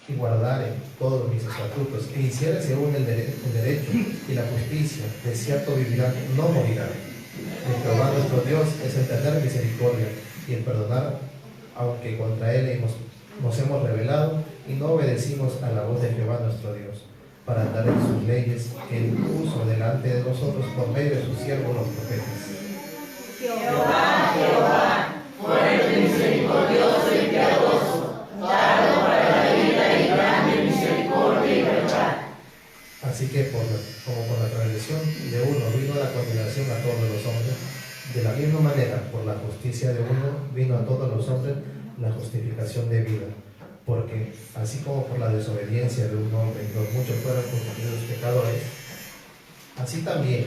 y guardare todos mis estatutos, e hiciere según el derecho y la justicia, de cierto vivirá, no morirá. De Jehová nuestro Dios es el tener misericordia y el perdonar, aunque contra él nos hemos rebelado y no obedecimos a la voz de Jehová nuestro Dios, para andar en sus leyes que él puso delante de nosotros por medio de sus siervos los profetas. Jehová, Jehová, fuerte, misericordioso y piadoso, tardo para la ira y grande misericordia y verdad. Así que como por la transgresión de uno vino la condenación a todos los hombres, de la misma manera por la justicia de uno vino a todos los hombres la justificación de vida. Porque así como por la desobediencia de un hombre los muchos fueron constituidos pecadores, así también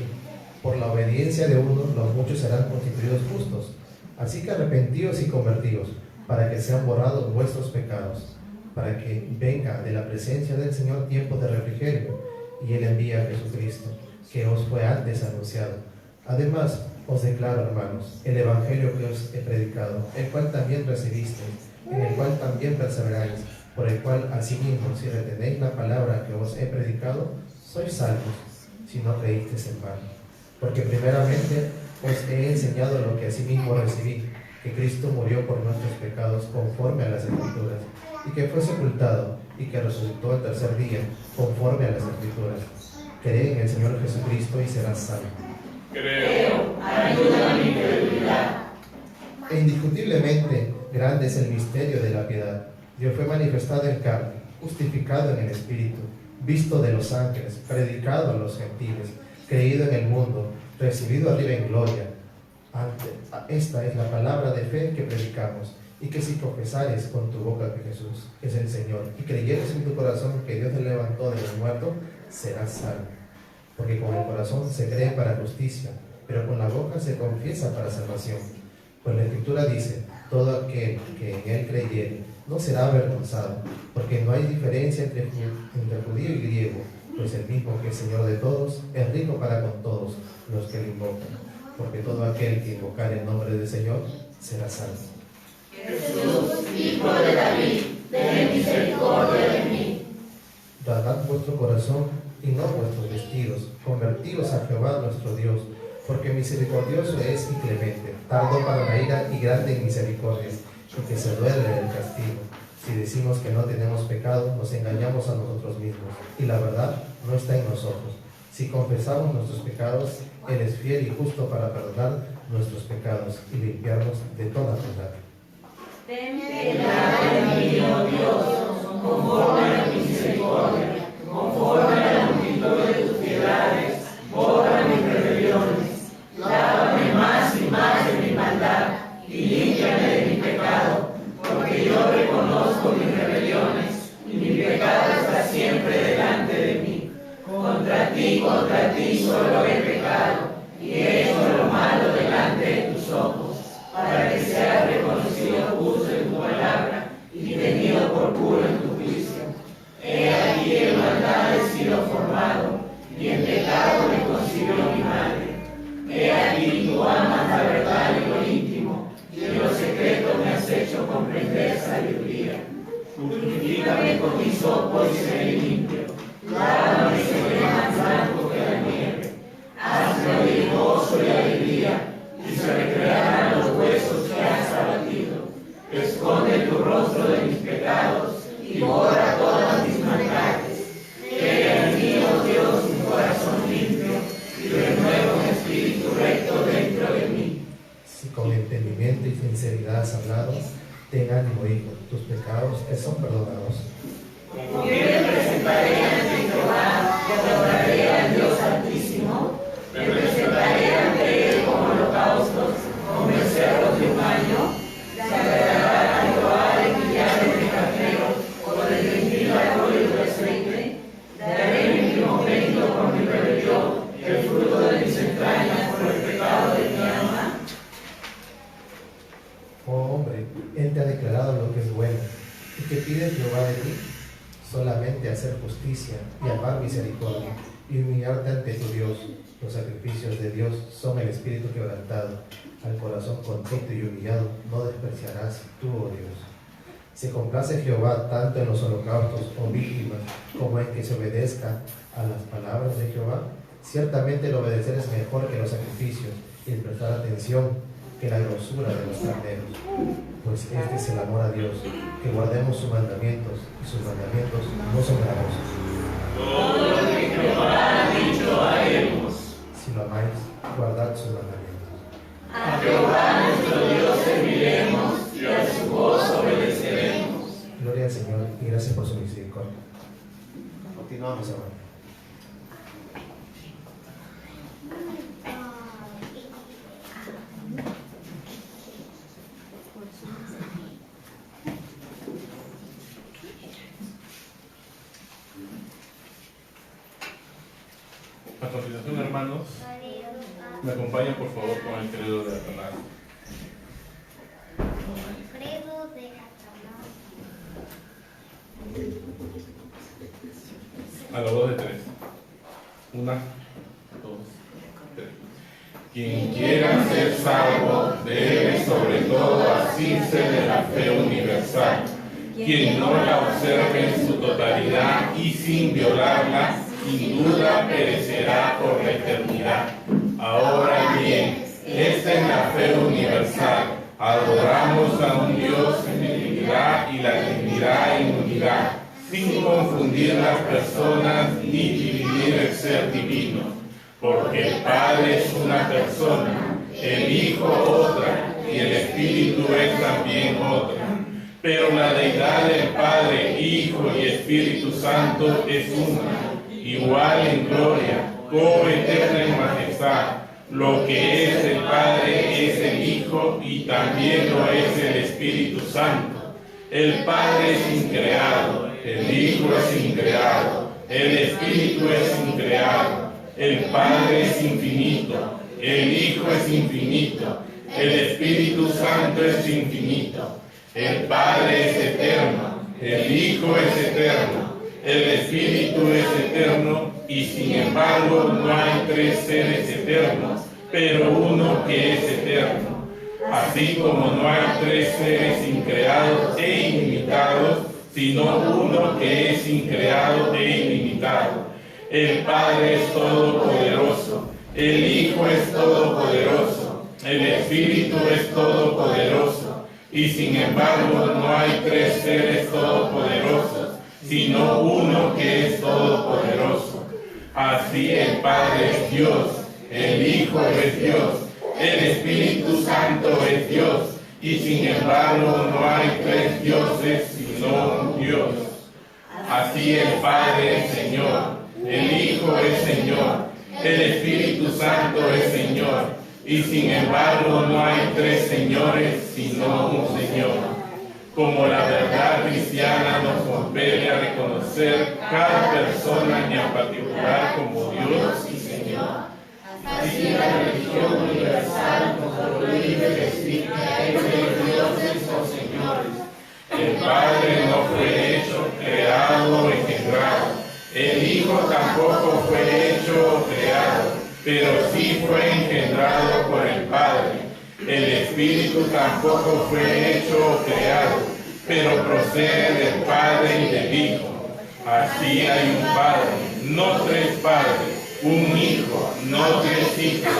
por la obediencia de uno los muchos serán constituidos justos. Así que arrepentidos y convertidos, para que sean borrados vuestros pecados, para que venga de la presencia del Señor tiempo de refrigerio, y Él envía a Jesucristo, que os fue antes anunciado. Además, os declaro, hermanos, el Evangelio que os he predicado, el cual también recibisteis, en el cual también perseveráis, por el cual asimismo, si retenéis la palabra que os he predicado, sois salvos, si no creísteis en vano. Porque primeramente os he enseñado lo que asimismo recibí, que Cristo murió por nuestros pecados conforme a las Escrituras, y que fue sepultado, y que resucitó el tercer día, conforme a las Escrituras. Cree en el Señor Jesucristo y serás salvo. Creo, ayuda a mi incredulidad. E indiscutiblemente grande es el misterio de la piedad. Dios fue manifestado en carne, justificado en el Espíritu, visto de los ángeles, predicado a los gentiles, creído en el mundo, recibido arriba en gloria. Esta es la palabra de fe que predicamos, y que si confesares con tu boca que Jesús es el Señor, y creyeres en tu corazón que Dios te levantó de los muertos, serás salvo. Porque con el corazón se cree para justicia, pero con la boca se confiesa para salvación. Pues la Escritura dice: todo aquel que en él creyere no será avergonzado, porque no hay diferencia entre judío y griego, pues el mismo que es Señor de todos es rico para con todos los que le invocan, porque todo aquel que invocar el nombre del Señor será salvo. Jesús, Hijo de David, ten misericordia de mí. Dad vuestro corazón y no vuestros vestidos, convertidos a Jehová nuestro Dios, porque misericordioso es y clemente, tardo para la ira y grande en misericordia, y que se duele del castigo. Si decimos que no tenemos pecado, nos engañamos a nosotros mismos, y la verdad no está en nosotros. Si confesamos nuestros pecados, Él es fiel y justo para perdonar nuestros pecados y limpiarnos de toda maldad. Ten piedad de mí, oh Dios, conforme a tu misericordia, conforme a la multitud de tus piedades, borra mis rebeliones. Lávame más y más de mi maldad, y límpiame de mi pecado, porque yo reconozco mis rebeliones, y mi pecado está siempre delante de mí. Contra ti solo he pecado, y he hecho lo malo delante de tus ojos, para que seas reconocido justo en tu palabra, y tenido por puro en tu juicio. He aquí en maldad he sido formado, y en pecado me concibió mi madre. He aquí tú amas la verdad en lo íntimo, y en lo secreto me has hecho comprender sabiduría. Purifícame con hisopo y seré limpio. Lávame y seré más blanco que la nieve. Hazme oír gozo y alegría, y se recrearán los huesos que has abatido. Esconde tu rostro de mis pecados, y borra todas mis maldades. Crea en mí, oh Dios, un corazón limpio, y renueva un espíritu recto dentro de mí. Si con entendimiento y sinceridad has hablado, ten ánimo, hijo, tus pecados te son perdonados. Como que me presentaré ante Jehová, y adoraré al Dios Altísimo. Me presentaré ante Él como holocaustos, como becerros de un año. Se agradará a Jehová de millares de carneros, o de 10,000 arroyos de aceite. Daré mi primogénito por mi rebelión, el fruto de mis entrañas por el pecado de mi alma. Oh hombre, Él te ha declarado lo que es bueno. ¿Y qué pide Jehová de ti? Solamente hacer justicia y amar misericordia, y humillarte ante tu Dios. Los sacrificios de Dios son el espíritu quebrantado. Al corazón contrito y humillado no despreciarás tú, oh Dios. Se complace Jehová tanto en los holocaustos o víctimas como en que se obedezca a las palabras de Jehová. Ciertamente el obedecer es mejor que los sacrificios y el prestar atención que la grosura de los carneros. Pues este es el amor a Dios, que guardemos sus mandamientos, y sus mandamientos no son gravosos. Todo lo que Jehová ha dicho haremos. Si lo amáis, guardad sus mandamientos. A Jehová nuestro Dios serviremos y a su voz obedeceremos. Gloria al Señor y gracias por su misericordia. Continuamos ahora. A continuación, hermanos, me acompañan por favor con el credo de Atanás. Credo de Atanás. A la voz de tres. 1, 2, 3. Quien quiera ser salvo debe sobre todo asirse de la fe universal. Quien no la observe en su totalidad y sin violarla, sin duda perecerá por la eternidad. Ahora bien, esta es la fe universal. Adoramos a un Dios en divinidad y la divinidad en unidad, sin confundir las personas ni dividir el ser divino. Porque el Padre es una persona, el Hijo otra y el Espíritu es también otra. Pero la deidad del Padre, Hijo y Espíritu Santo es una, igual en gloria, coeterna en majestad. Lo que es el Padre es el Hijo y también lo es el Espíritu Santo. El Padre es increado, el Hijo es increado, el Espíritu es increado. El Padre es infinito, el Hijo es infinito, el Espíritu Santo es infinito. El Padre es eterno, el Hijo es eterno, el Espíritu es eterno, y sin embargo no hay tres seres eternos, pero uno que es eterno. Así como no hay tres seres increados e ilimitados, sino uno que es increado e ilimitado. El Padre es todopoderoso, el Hijo es todopoderoso, el Espíritu es todopoderoso, y sin embargo no hay tres seres todopoderosos, sino uno que es todopoderoso. Así el Padre es Dios, el Hijo es Dios, el Espíritu Santo es Dios, y sin embargo no hay tres dioses, sino un Dios. Así el Padre es Señor, el Hijo es Señor, el Espíritu Santo es Señor, y sin embargo no hay tres señores, sino un Señor. Como la verdad cristiana nos compele a reconocer cada persona y en particular como Dios y Señor, así la religión universal nos prohíbe decir que hay tres dioses o señores. El Padre no fue hecho, creado o engendrado. El Hijo tampoco fue hecho o creado, pero sí fue engendrado por el Padre. El Espíritu tampoco fue hecho o creado, pero procede del Padre y del Hijo. Así hay un Padre, no tres padres, un Hijo, no tres hijos,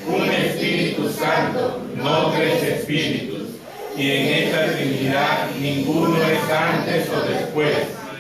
un Espíritu Santo, no tres espíritus. Y en esta Trinidad ninguno es antes o después,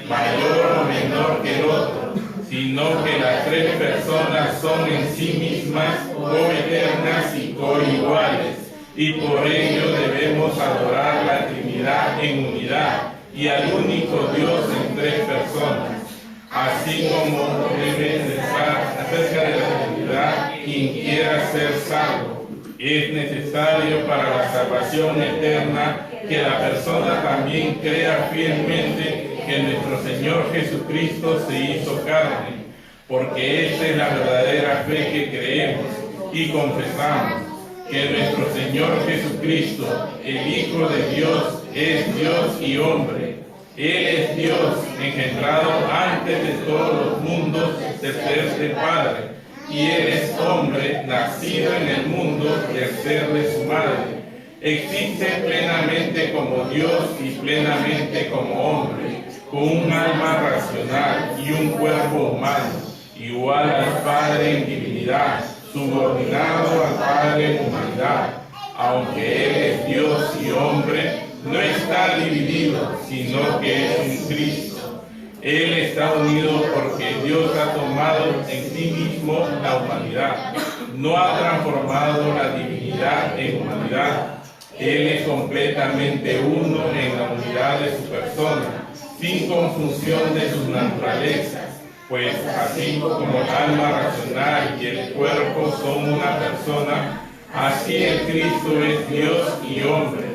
mayor o menor que el otro, sino que las tres personas son en sí mismas coeternas y coiguales, y por ello debemos adorar la Trinidad en unidad y al único Dios en tres personas. Así como debe pensar acerca de la Trinidad quien quiera ser salvo, es necesario para la salvación eterna que la persona también crea fielmente que nuestro Señor Jesucristo se hizo carne, porque esta es la verdadera fe que creemos y confesamos, que nuestro Señor Jesucristo, el Hijo de Dios, es Dios y hombre. Él es Dios, engendrado antes de todos los mundos del ser del Padre, y Él es hombre, nacido en el mundo del ser de su madre, Existe plenamente como Dios y plenamente como hombre, con un alma racional y un cuerpo humano, igual al Padre en divinidad, subordinado al Padre en humanidad. Aunque Él es Dios y hombre, no está dividido, sino que es un Cristo. Él está unido porque Dios ha tomado en sí mismo la humanidad. No ha transformado la divinidad en humanidad. Él es completamente uno en la unidad de su persona, sin confusión de sus naturalezas, pues así como el alma racional y el cuerpo son una persona, así el Cristo es Dios y hombre.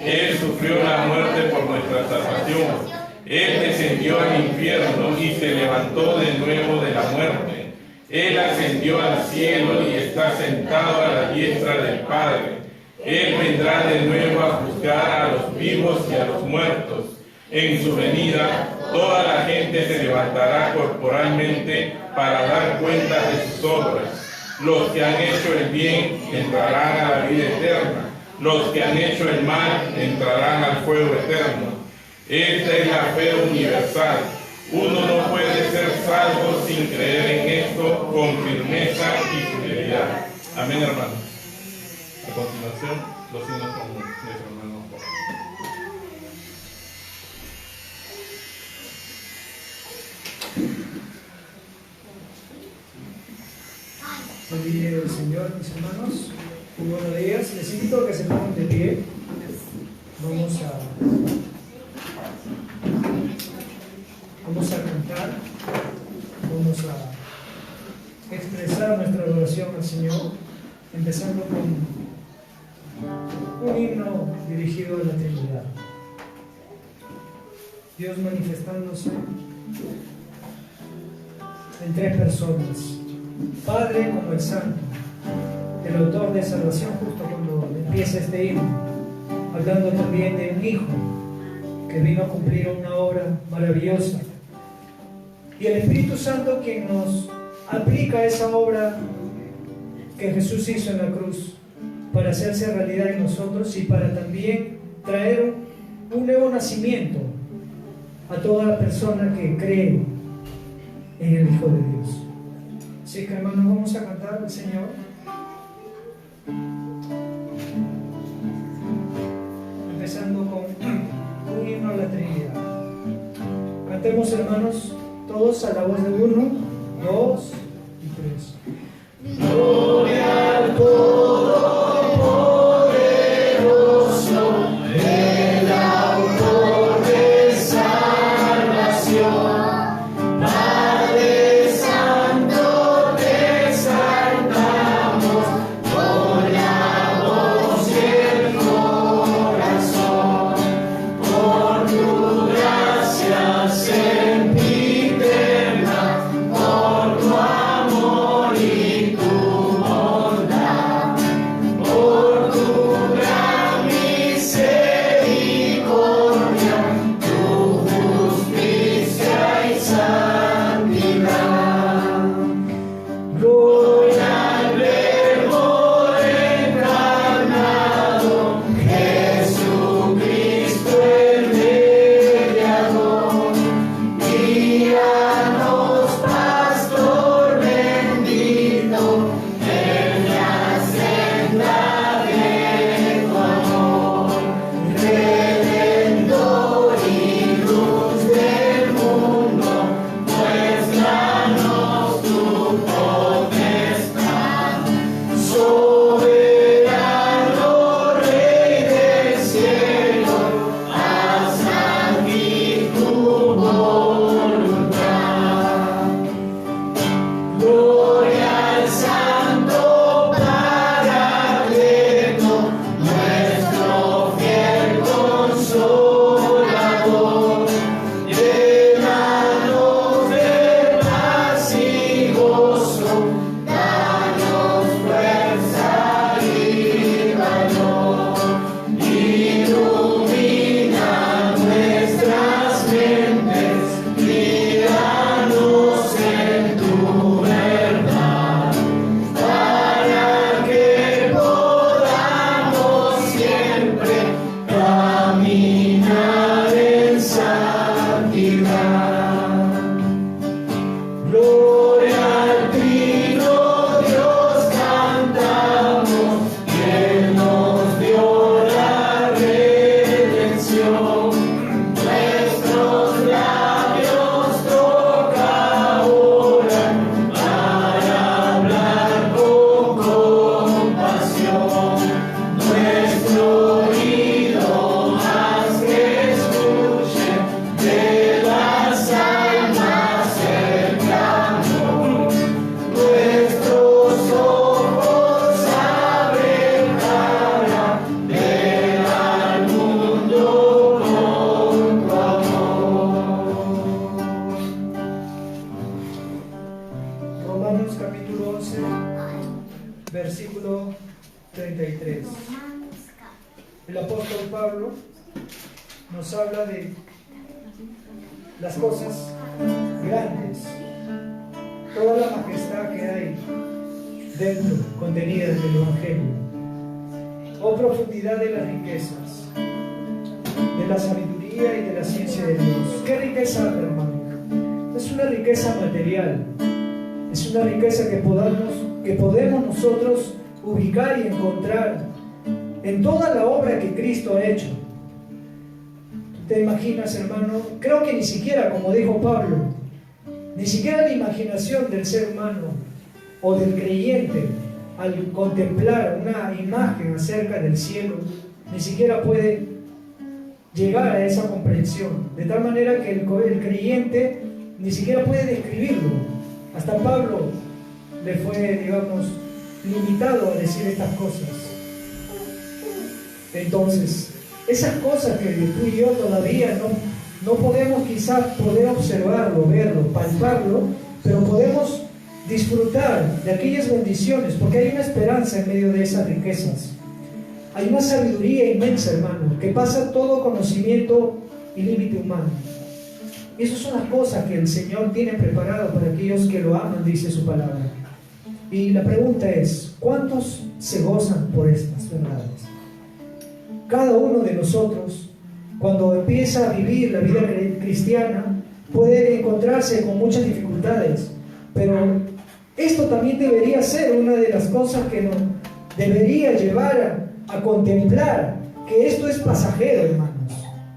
Él sufrió la muerte por nuestra salvación. Él descendió al infierno y se levantó de nuevo de la muerte. Él ascendió al cielo y está sentado a la diestra del Padre. Él vendrá de nuevo a juzgar a los vivos y a los muertos. En su venida, toda la gente se levantará corporalmente para dar cuenta de sus obras. Los que han hecho el bien entrarán a la vida eterna. Los que han hecho el mal entrarán al fuego eterno. Esta es la fe universal. Uno no puede ser salvo sin creer en esto con firmeza y fidelidad. Amén, hermanos. A continuación, los signos con nuestro hermano Juan. Bendiga el Señor, mis hermanos. Muy buenos días. Les invito a que se pongan de pie. Vamos a cantar. Vamos a expresar nuestra adoración al Señor, empezando con un himno dirigido a la Trinidad. Dios manifestándose en tres personas: Padre como el Santo, el autor de salvación, justo cuando empieza este himno, hablando también de un Hijo que vino a cumplir una obra maravillosa, y el Espíritu Santo quien nos aplica esa obra que Jesús hizo en la cruz para hacerse realidad en nosotros y para también traer un nuevo nacimiento a toda persona que cree en el Hijo de Dios. Así que, hermanos, vamos a cantar al Señor. Empezando con un himno a la Trinidad. Cantemos, hermanos, todos a la voz de 1, 2 y 3. Gloria al Todopoderoso, el autor de salvación. Padre Santo, te exaltamos con la voz y el corazón. Por tu gracia sempiterna, por tu amor y tu bondad. capítulo 11, versículo 33. El apóstol Pablo nos habla de las cosas grandes, toda la majestad que hay dentro, contenida en el Evangelio. Oh profundidad de las riquezas, de la sabiduría y de la ciencia de Dios. ¿Qué riqueza, hermano? Es una riqueza material, es una riqueza que podemos nosotros ubicar y encontrar en toda la obra que Cristo ha hecho. ¿Te imaginas, hermano? Creo que ni siquiera, como dijo Pablo, ni siquiera la imaginación del ser humano o del creyente, al contemplar una imagen acerca del cielo, ni siquiera puede llegar a esa comprensión, de tal manera que el creyente ni siquiera puede describirlo. Hasta Pablo le fue, digamos, limitado a decir estas cosas. Entonces, esas cosas que tú y yo todavía no podemos quizás poder observarlo, verlo, palparlo, pero podemos disfrutar de aquellas bendiciones, porque hay una esperanza en medio de esas riquezas. Hay una sabiduría inmensa, hermano, que pasa todo conocimiento y límite humano. Y esas son las cosas que el Señor tiene preparado para aquellos que lo aman, dice su palabra. Y la pregunta es, ¿cuántos se gozan por estas verdades? Cada uno de nosotros, cuando empieza a vivir la vida cristiana, puede encontrarse con muchas dificultades, pero esto también debería ser una de las cosas que nos debería llevar a contemplar que esto es pasajero, hermanos.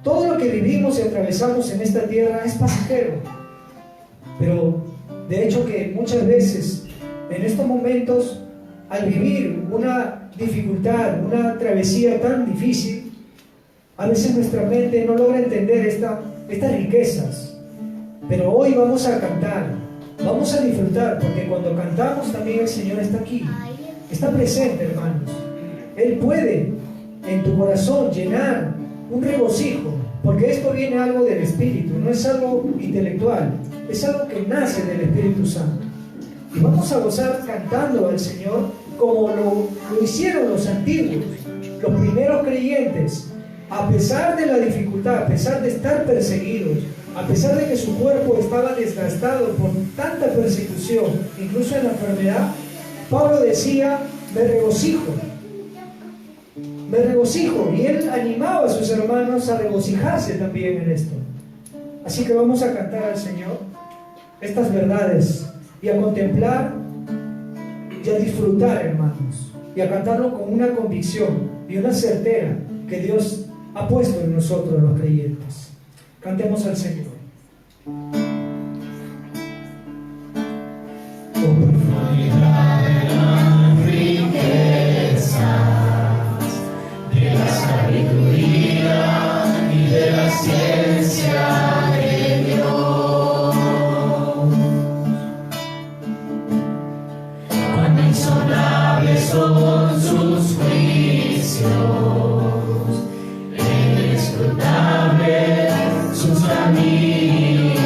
Todo lo que vivimos y atravesamos en esta tierra es pasajero. Pero de hecho que muchas veces en estos momentos, al vivir una dificultad, una travesía tan difícil, a veces nuestra mente no logra entender estas riquezas. Pero hoy vamos a cantar, vamos a disfrutar, porque cuando cantamos también el Señor está aquí, está presente, hermanos. Él puede en tu corazón llenar un regocijo, porque esto viene algo del Espíritu, no es algo intelectual, es algo que nace del Espíritu Santo. Y vamos a gozar cantando al Señor como lo hicieron los antiguos, los primeros creyentes, a pesar de la dificultad, a pesar de estar perseguidos, a pesar de que su cuerpo estaba desgastado por tanta persecución, incluso en la enfermedad. Pablo decía, me regocijo, y él animaba a sus hermanos a regocijarse también en esto. Así que vamos a cantar al Señor estas verdades y a contemplar y a disfrutar, hermanos, y a cantarlo con una convicción y una certeza que Dios ha puesto en nosotros los creyentes. Cantemos al Señor. Profundidad de las riquezas, de la sabiduría y de la ciencia de Dios. Cuán insonables son sus juicios, inescrutables sus caminos.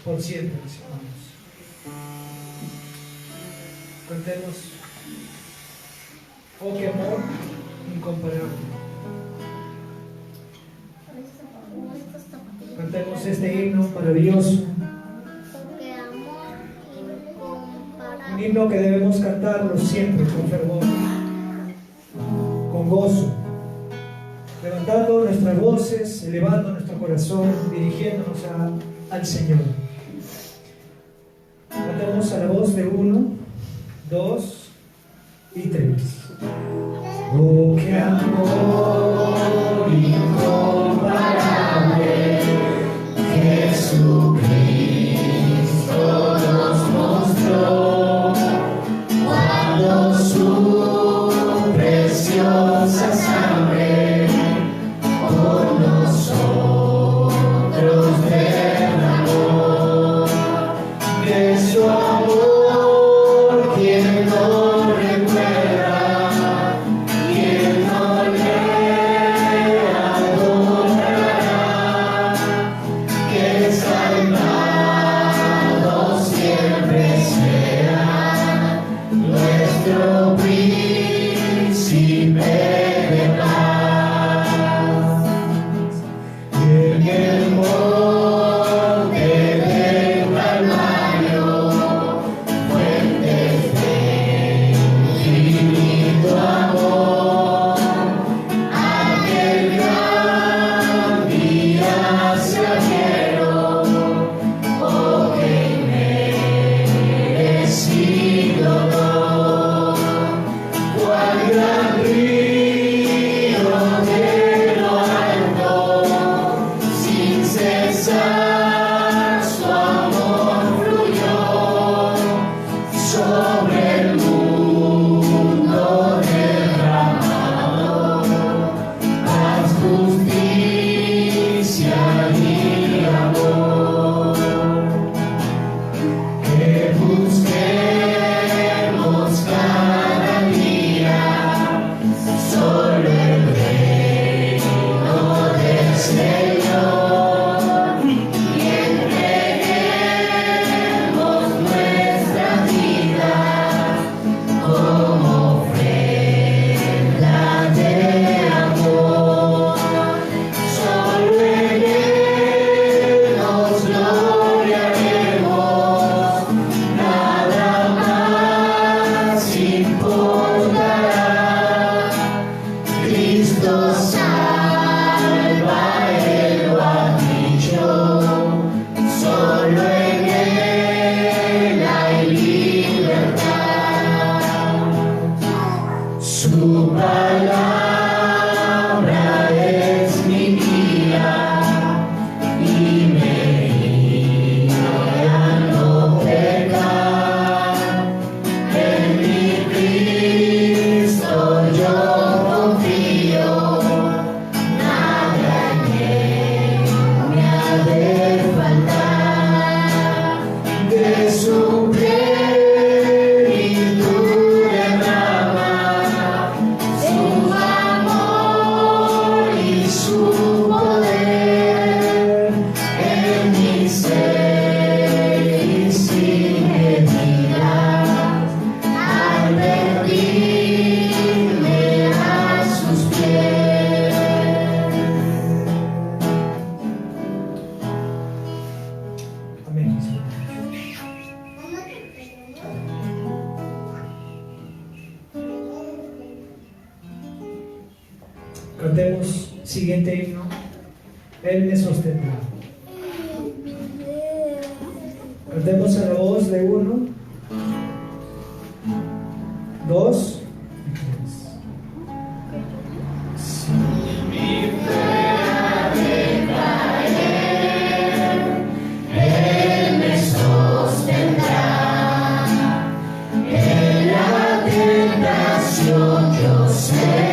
Por siempre, mis hermanos. Cantemos, oh qué amor incomparable. Cantemos este himno maravilloso. Porque amor incomparable. Un himno que debemos cantarlo siempre con fervor, con gozo, levantando nuestras voces, elevando nuestro corazón, dirigiéndonos al Señor. Cantemos a la voz de 1, 2 y 3. Oh, qué amor incomparable, Jesucristo nos mostró, cuando su preciosa sangre por nosotros derramó. De su amor, quien no recuerda, quien no le adorará, que salvado siempre será nuestro príncipe de paz. En el monte del Calvario, fuentes de infinito amor, aquel gran día se abrieron Cantemos siguiente himno. Él me sostendrá. Cantemos a la voz de 1, 2 y 3. Si mi fe de caer, Él me sostendrá. En la tentación yo sé.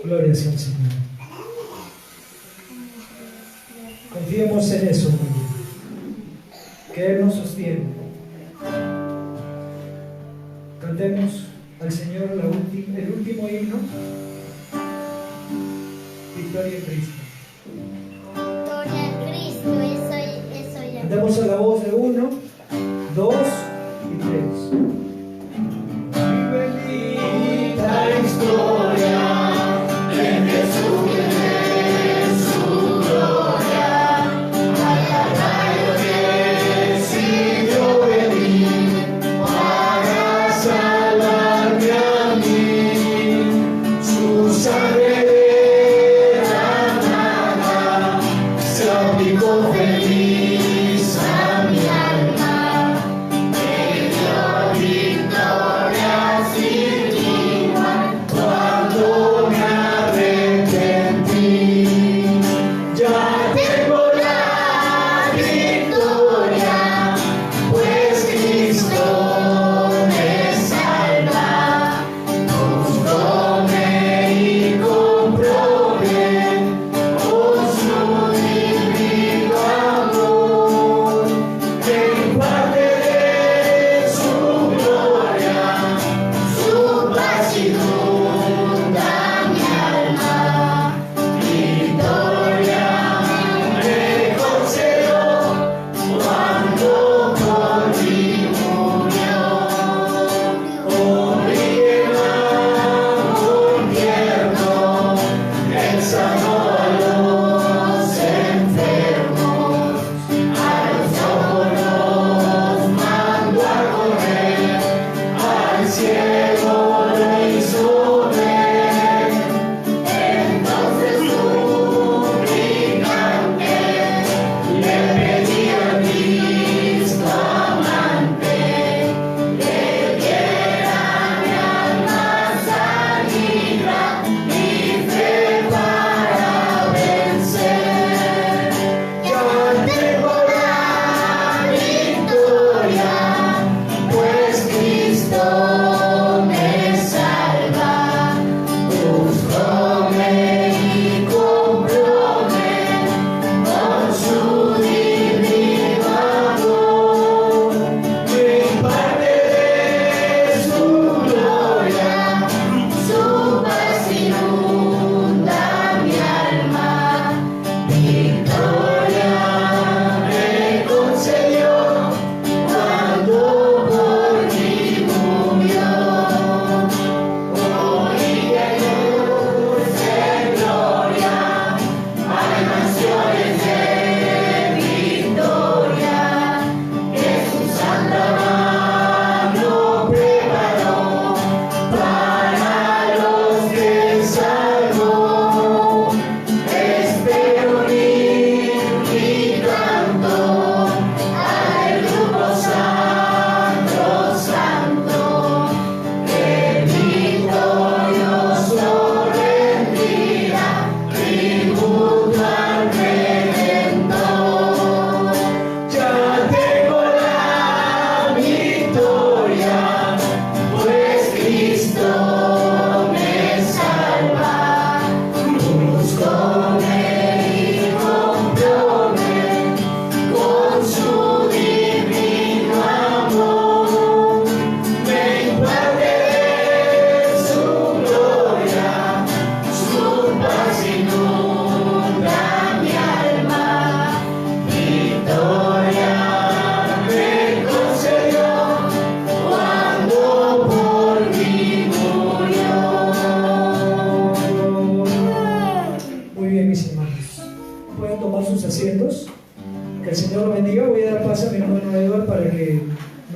Gloria al Señor. Confiemos en eso, que Él nos sostiene. Cantemos al Señor el último himno. Victoria en Cristo. Victoria en Cristo, eso ya. Cantemos a la voz de 1, 2 y 3. Bendita historia. Sangre derramada.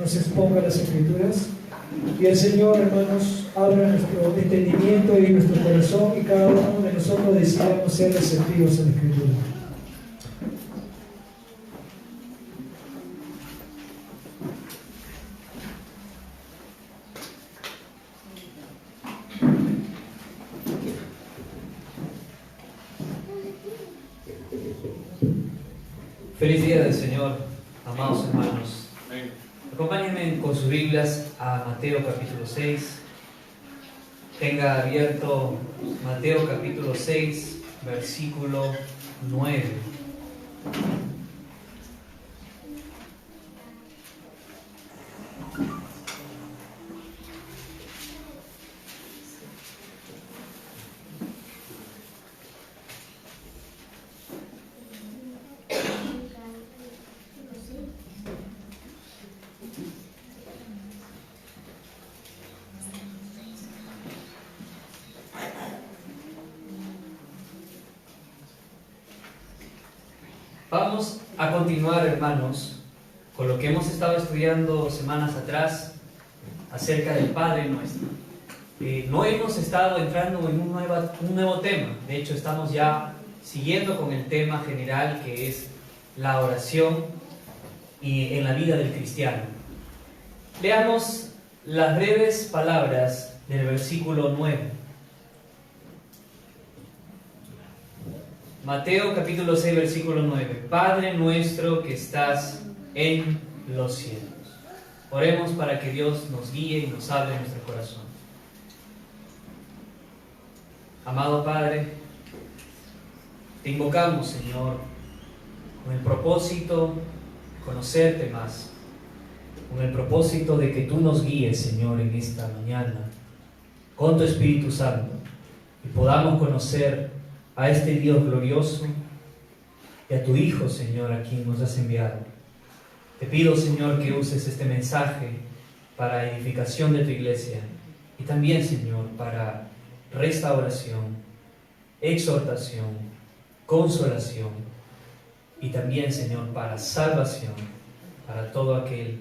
nos exponga las Escrituras. Y el Señor, hermanos, abra nuestro entendimiento y nuestro corazón, y cada uno de nosotros decidamos ser receptivos a la Escritura. Feliz día del Señor, amados hermanos. Acompáñenme con sus Biblias a Mateo capítulo 6. Tenga abierto Mateo capítulo 6, versículo 9. Vamos a continuar, hermanos, con lo que hemos estado estudiando semanas atrás acerca del Padre Nuestro. No hemos estado entrando en un nuevo tema. De hecho, estamos ya siguiendo con el tema general, que es la oración y en la vida del cristiano. Leamos las breves palabras del versículo 9. Mateo capítulo 6, versículo 9. Padre nuestro que estás en los cielos. Oremos para que Dios nos guíe y nos hable en nuestro corazón. Amado Padre, te invocamos, Señor, con el propósito de conocerte más, con el propósito de que tú nos guíes, Señor, en esta mañana, con tu Espíritu Santo, y podamos conocer a este Dios glorioso y a tu Hijo, Señor, a quien nos has enviado. Te pido, Señor, que uses este mensaje para edificación de tu iglesia y también, Señor, para restauración, exhortación, consolación y también, Señor, para salvación para todo aquel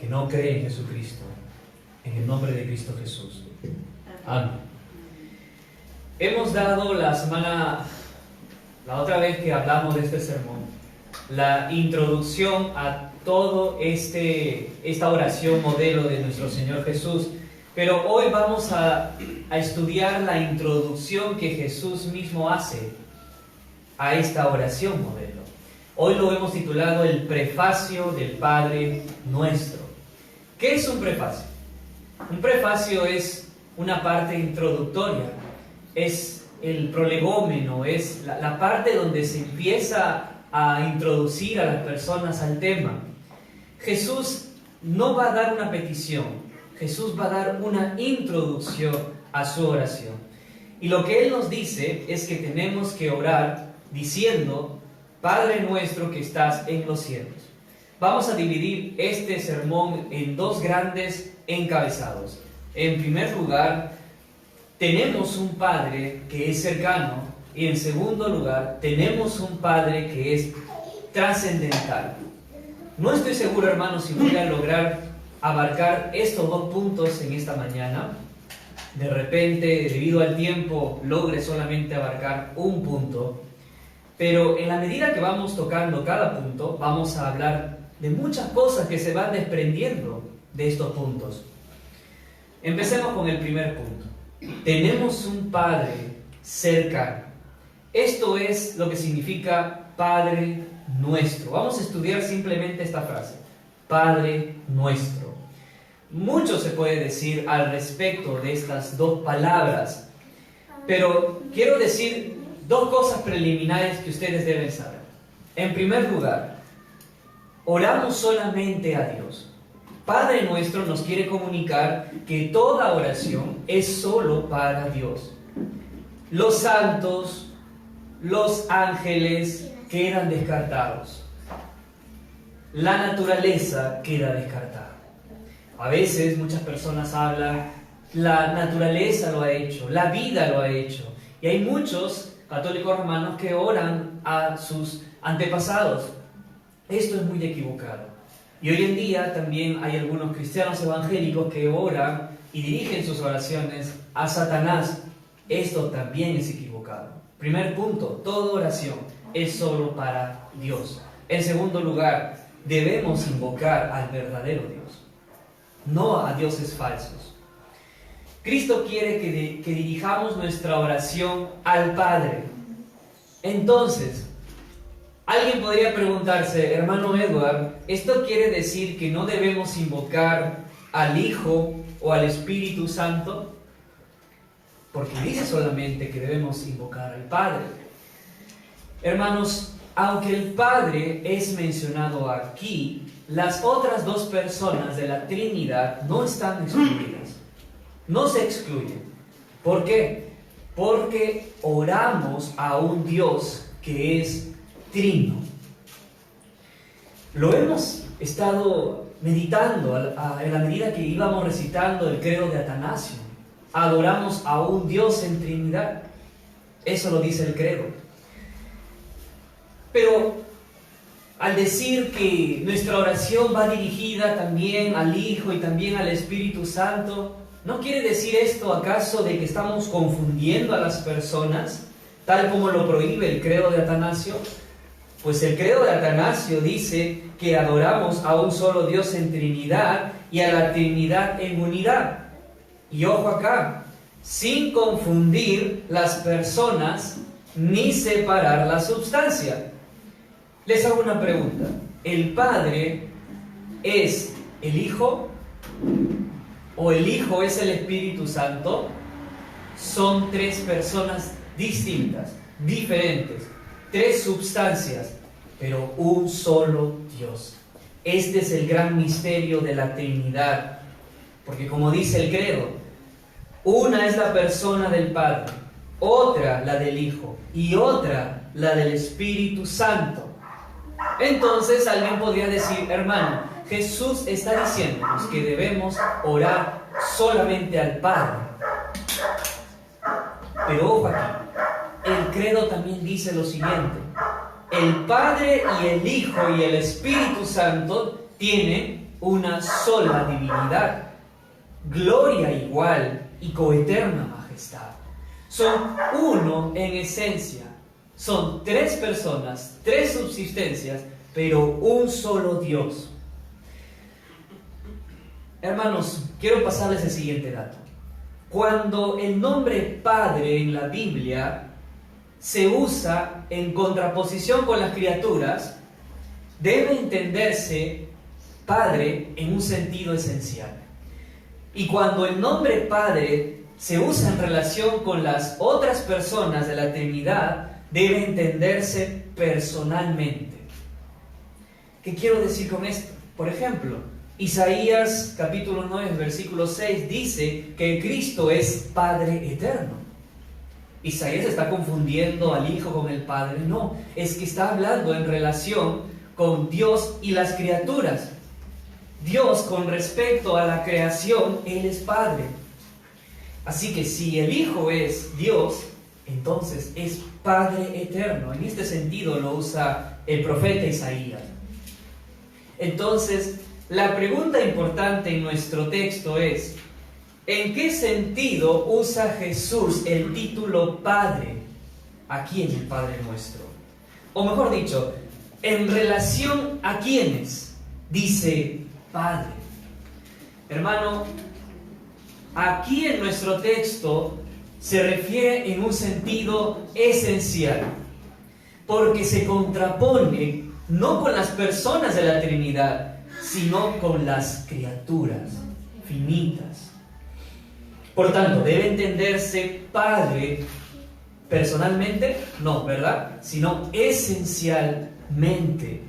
que no cree en Jesucristo, en el nombre de Cristo Jesús. Amén. Hemos dado la otra vez que hablamos de este sermón, la introducción a todo esta oración modelo de nuestro Señor Jesús, pero hoy vamos a estudiar la introducción que Jesús mismo hace a esta oración modelo. Hoy lo hemos titulado el prefacio del Padre Nuestro. ¿Qué es un prefacio? Un prefacio es una parte introductoria, es el prolegómeno, es la parte donde se empieza a introducir a las personas al tema. Jesús no va a dar una petición, Jesús va a dar una introducción a su oración. Y lo que Él nos dice es que tenemos que orar diciendo: Padre nuestro que estás en los cielos. Vamos a dividir este sermón en dos grandes encabezados. En primer lugar, tenemos un Padre que es cercano, y en segundo lugar, tenemos un Padre que es trascendental. No estoy seguro, hermanos, si voy a lograr abarcar estos dos puntos en esta mañana. De repente, debido al tiempo, logre solamente abarcar un punto. Pero en la medida que vamos tocando cada punto, vamos a hablar de muchas cosas que se van desprendiendo de estos puntos. Empecemos con el primer punto. Tenemos un Padre cercano. Esto es lo que significa Padre Nuestro. Vamos a estudiar simplemente esta frase: Padre Nuestro. Mucho se puede decir al respecto de estas dos palabras, pero quiero decir dos cosas preliminares que ustedes deben saber. En primer lugar, oramos solamente a Dios. Padre Nuestro nos quiere comunicar que toda oración es solo para Dios. Los santos, los ángeles quedan descartados. La naturaleza queda descartada. A veces muchas personas hablan: la naturaleza lo ha hecho, la vida lo ha hecho. Y hay muchos católicos romanos que oran a sus antepasados. Esto es muy equivocado. Y hoy en día también hay algunos cristianos evangélicos que oran y dirigen sus oraciones a Satanás. Esto también es equivocado. Primer punto, toda oración es solo para Dios. En segundo lugar, debemos invocar al verdadero Dios, no a dioses falsos. Cristo quiere que dirijamos nuestra oración al Padre. Entonces, alguien podría preguntarse, hermano Edward, ¿esto quiere decir que no debemos invocar al Hijo o al Espíritu Santo? Porque dice solamente que debemos invocar al Padre. Hermanos, aunque el Padre es mencionado aquí, las otras dos personas de la Trinidad no están excluidas. No se excluyen. ¿Por qué? Porque oramos a un Dios que es trino. Lo hemos estado meditando en la medida que íbamos recitando el credo de Atanasio. Adoramos a un Dios en Trinidad. Eso lo dice el credo. Pero al decir que nuestra oración va dirigida también al Hijo y también al Espíritu Santo, ¿no quiere decir esto acaso de que estamos confundiendo a las personas, tal como lo prohíbe el credo de Atanasio? Pues el credo de Atanasio dice que adoramos a un solo Dios en Trinidad y a la Trinidad en unidad. Y ojo acá, sin confundir las personas ni separar la substancia. Les hago una pregunta. ¿El Padre es el Hijo? ¿O el Hijo es el Espíritu Santo? Son tres personas distintas, diferentes, tres substancias, pero un solo Dios. Este es el gran misterio de la Trinidad, porque como dice el credo, una es la persona del Padre, otra la del Hijo y otra la del Espíritu Santo. Entonces alguien podría decir, hermano, Jesús está diciéndonos que debemos orar solamente al Padre. Pero ojo aquí, el credo también dice lo siguiente: el Padre y el Hijo y el Espíritu Santo tienen una sola divinidad, gloria igual y coeterna majestad. Son uno en esencia. Son tres personas, tres subsistencias, pero un solo Dios. Hermanos, quiero pasarles el siguiente dato. Cuando el nombre Padre en la Biblia se usa en contraposición con las criaturas, debe entenderse Padre en un sentido esencial. Y cuando el nombre Padre se usa en relación con las otras personas de la Trinidad, debe entenderse personalmente. ¿Qué quiero decir con esto? Por ejemplo, Isaías capítulo 9, versículo 6 dice que Cristo es Padre eterno. ¿Isaías está confundiendo al Hijo con el Padre? No, es que está hablando en relación con Dios y las criaturas. Dios, con respecto a la creación, Él es Padre. Así que si el Hijo es Dios, entonces es Padre eterno. En este sentido lo usa el profeta Isaías. Entonces, la pregunta importante en nuestro texto es: ¿en qué sentido usa Jesús el título Padre aquí en el Padre Nuestro? O mejor dicho, ¿en relación a quiénes dice Padre? Hermano, aquí en nuestro texto se refiere en un sentido esencial, porque se contrapone no con las personas de la Trinidad, sino con las criaturas finitas. Por tanto, debe entenderse Padre personalmente, no, ¿verdad? Sino esencialmente.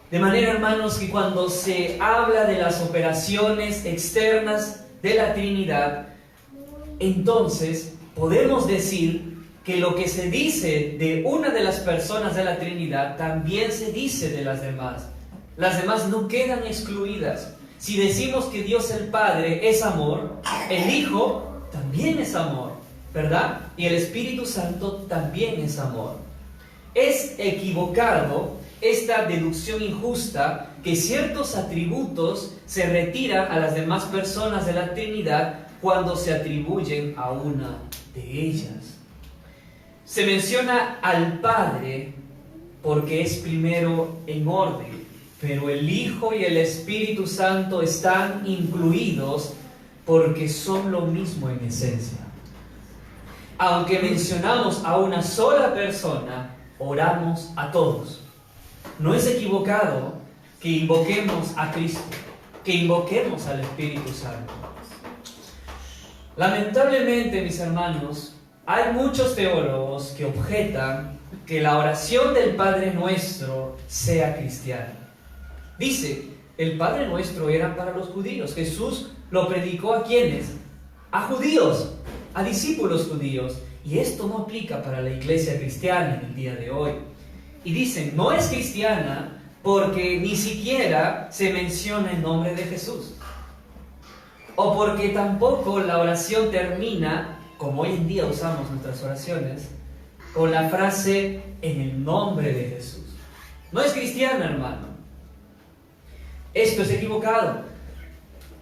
De manera, hermanos, que cuando se habla de las operaciones externas de la Trinidad, entonces podemos decir que lo que se dice de una de las personas de la Trinidad también se dice de las demás. Las demás no quedan excluidas. Si decimos que Dios el Padre es amor, el Hijo también es amor, ¿verdad? Y el Espíritu Santo también es amor. Es equivocado esta deducción injusta que ciertos atributos se retiran a las demás personas de la Trinidad cuando se atribuyen a una de ellas. Se menciona al Padre porque es primero en orden, pero el Hijo y el Espíritu Santo están incluidos porque son lo mismo en esencia. Aunque mencionamos a una sola persona, oramos a todos. No es equivocado que invoquemos a Cristo, que invoquemos al Espíritu Santo. Lamentablemente, mis hermanos, hay muchos teólogos que objetan que la oración del Padre Nuestro sea cristiana. Dice, el Padre Nuestro era para los judíos. Jesús lo predicó ¿a quiénes? A judíos, a discípulos judíos. Y esto no aplica para la iglesia cristiana en el día de hoy. Y dicen, no es cristiana porque ni siquiera se menciona el nombre de Jesús. O porque tampoco la oración termina, como hoy en día usamos nuestras oraciones, con la frase en el nombre de Jesús. No es cristiana, hermano. Esto es equivocado.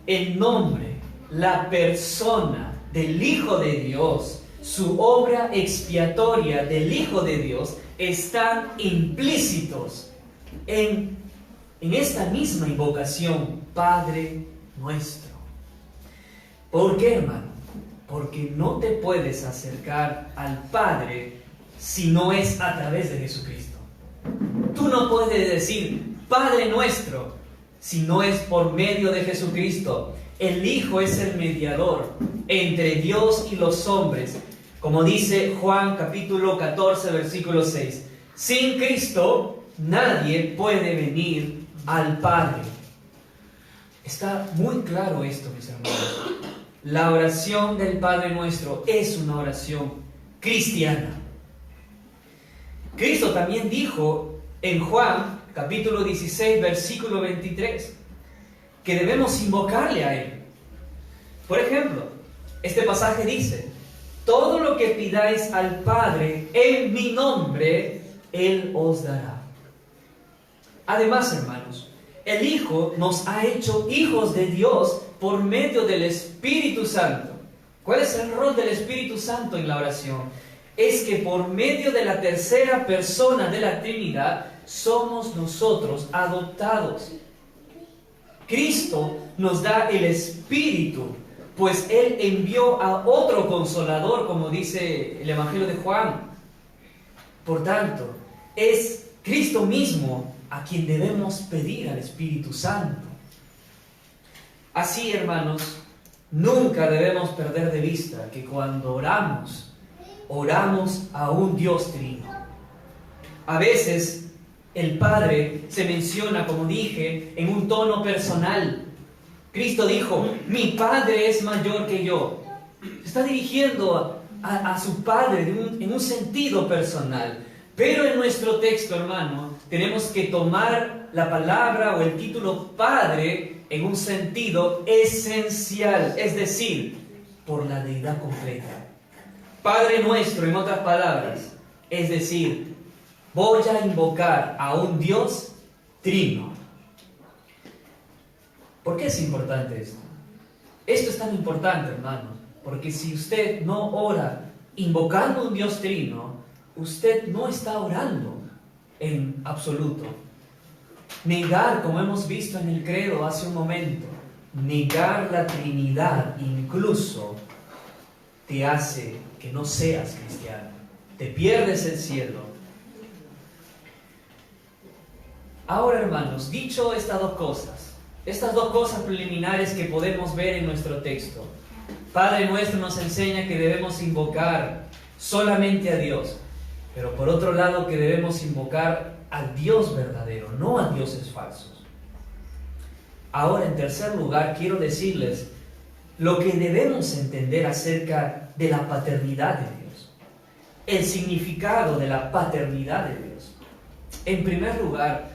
El nombre, la persona del Hijo de Dios, su obra expiatoria del Hijo de Dios, están implícitos en esta misma invocación, Padre Nuestro. ¿Por qué, hermano? Porque no te puedes acercar al Padre si no es a través de Jesucristo. Tú no puedes decir Padre Nuestro si no es por medio de Jesucristo. El Hijo es el mediador entre Dios y los hombres. Como dice Juan capítulo 14, versículo 6. Sin Cristo nadie puede venir al Padre. Está muy claro esto, mis hermanos. La oración del Padre Nuestro es una oración cristiana. Cristo también dijo en Juan capítulo 16, versículo 23, que debemos invocarle a Él. Por ejemplo, este pasaje dice, todo lo que pidáis al Padre en mi nombre, Él os dará. Además, hermanos, el Hijo nos ha hecho hijos de Dios por medio del Espíritu Santo. ¿Cuál es el rol del Espíritu Santo en la oración? Es que por medio de la tercera persona de la Trinidad somos nosotros adoptados. Cristo nos da el Espíritu, pues Él envió a otro Consolador, como dice el Evangelio de Juan. Por tanto, es Cristo mismo a quien debemos pedir al Espíritu Santo. Así, hermanos, nunca debemos perder de vista que cuando oramos, oramos a un Dios trino. A veces el Padre se menciona, como dije, en un tono personal. Cristo dijo, mi Padre es mayor que yo. Se está dirigiendo a su Padre en un sentido personal. Pero en nuestro texto, hermano, tenemos que tomar la palabra o el título Padre en un sentido esencial, es decir, por la deidad completa. Padre nuestro, en otras palabras, es decir, voy a invocar a un Dios trino. ¿Por qué es importante esto? Esto es tan importante, hermanos, porque si usted no ora invocando un Dios trino, usted no está orando en absoluto. Negar, como hemos visto en el credo hace un momento, negar la Trinidad incluso te hace que no seas cristiano. Te pierdes el cielo. Ahora, hermanos, dicho estas dos cosas preliminares que podemos ver en nuestro texto, Padre Nuestro nos enseña que debemos invocar solamente a Dios, pero por otro lado que debemos invocar al Dios verdadero, no a dioses falsos. Ahora, en tercer lugar, quiero decirles lo que debemos entender acerca de la paternidad de Dios, el significado de la paternidad de Dios. En primer lugar,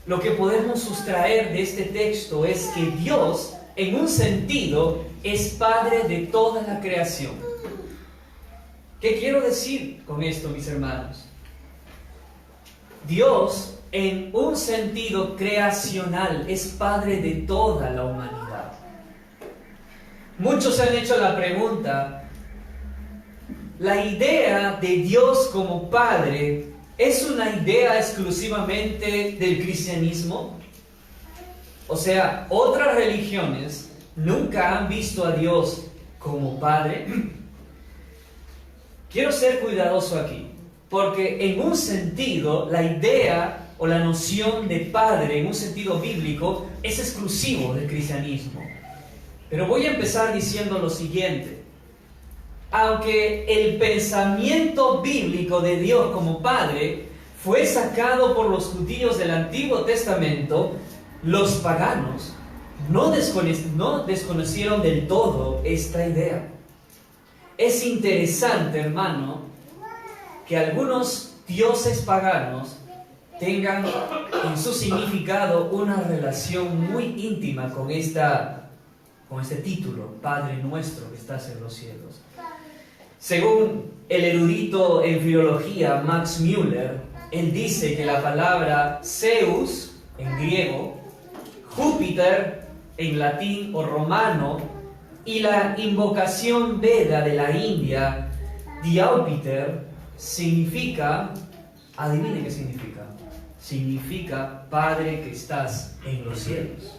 lo que podemos sustraer de este texto es que Dios, en un sentido, es Padre de toda la creación. ¿Qué quiero decir con esto, mis hermanos? Dios en un sentido creacional, es Padre de toda la humanidad. Muchos se han hecho la pregunta, ¿la idea de Dios como Padre es una idea exclusivamente del cristianismo? O sea, ¿otras religiones nunca han visto a Dios como Padre? Quiero ser cuidadoso aquí, porque en un sentido la idea o la noción de Padre, en un sentido bíblico, es exclusivo del cristianismo. Pero voy a empezar diciendo lo siguiente. Aunque el pensamiento bíblico de Dios como Padre fue sacado por los judíos del Antiguo Testamento, los paganos no desconocieron del todo esta idea. Es interesante, hermano, que algunos dioses paganos tengan en su significado una relación muy íntima con este título, Padre nuestro que estás en los cielos. Según el erudito en filología Max Müller, él dice que la palabra Zeus en griego, Júpiter en latín o romano y la invocación Veda de la India, Diaupiter, significa, adivine qué significa, significa Padre que estás en los cielos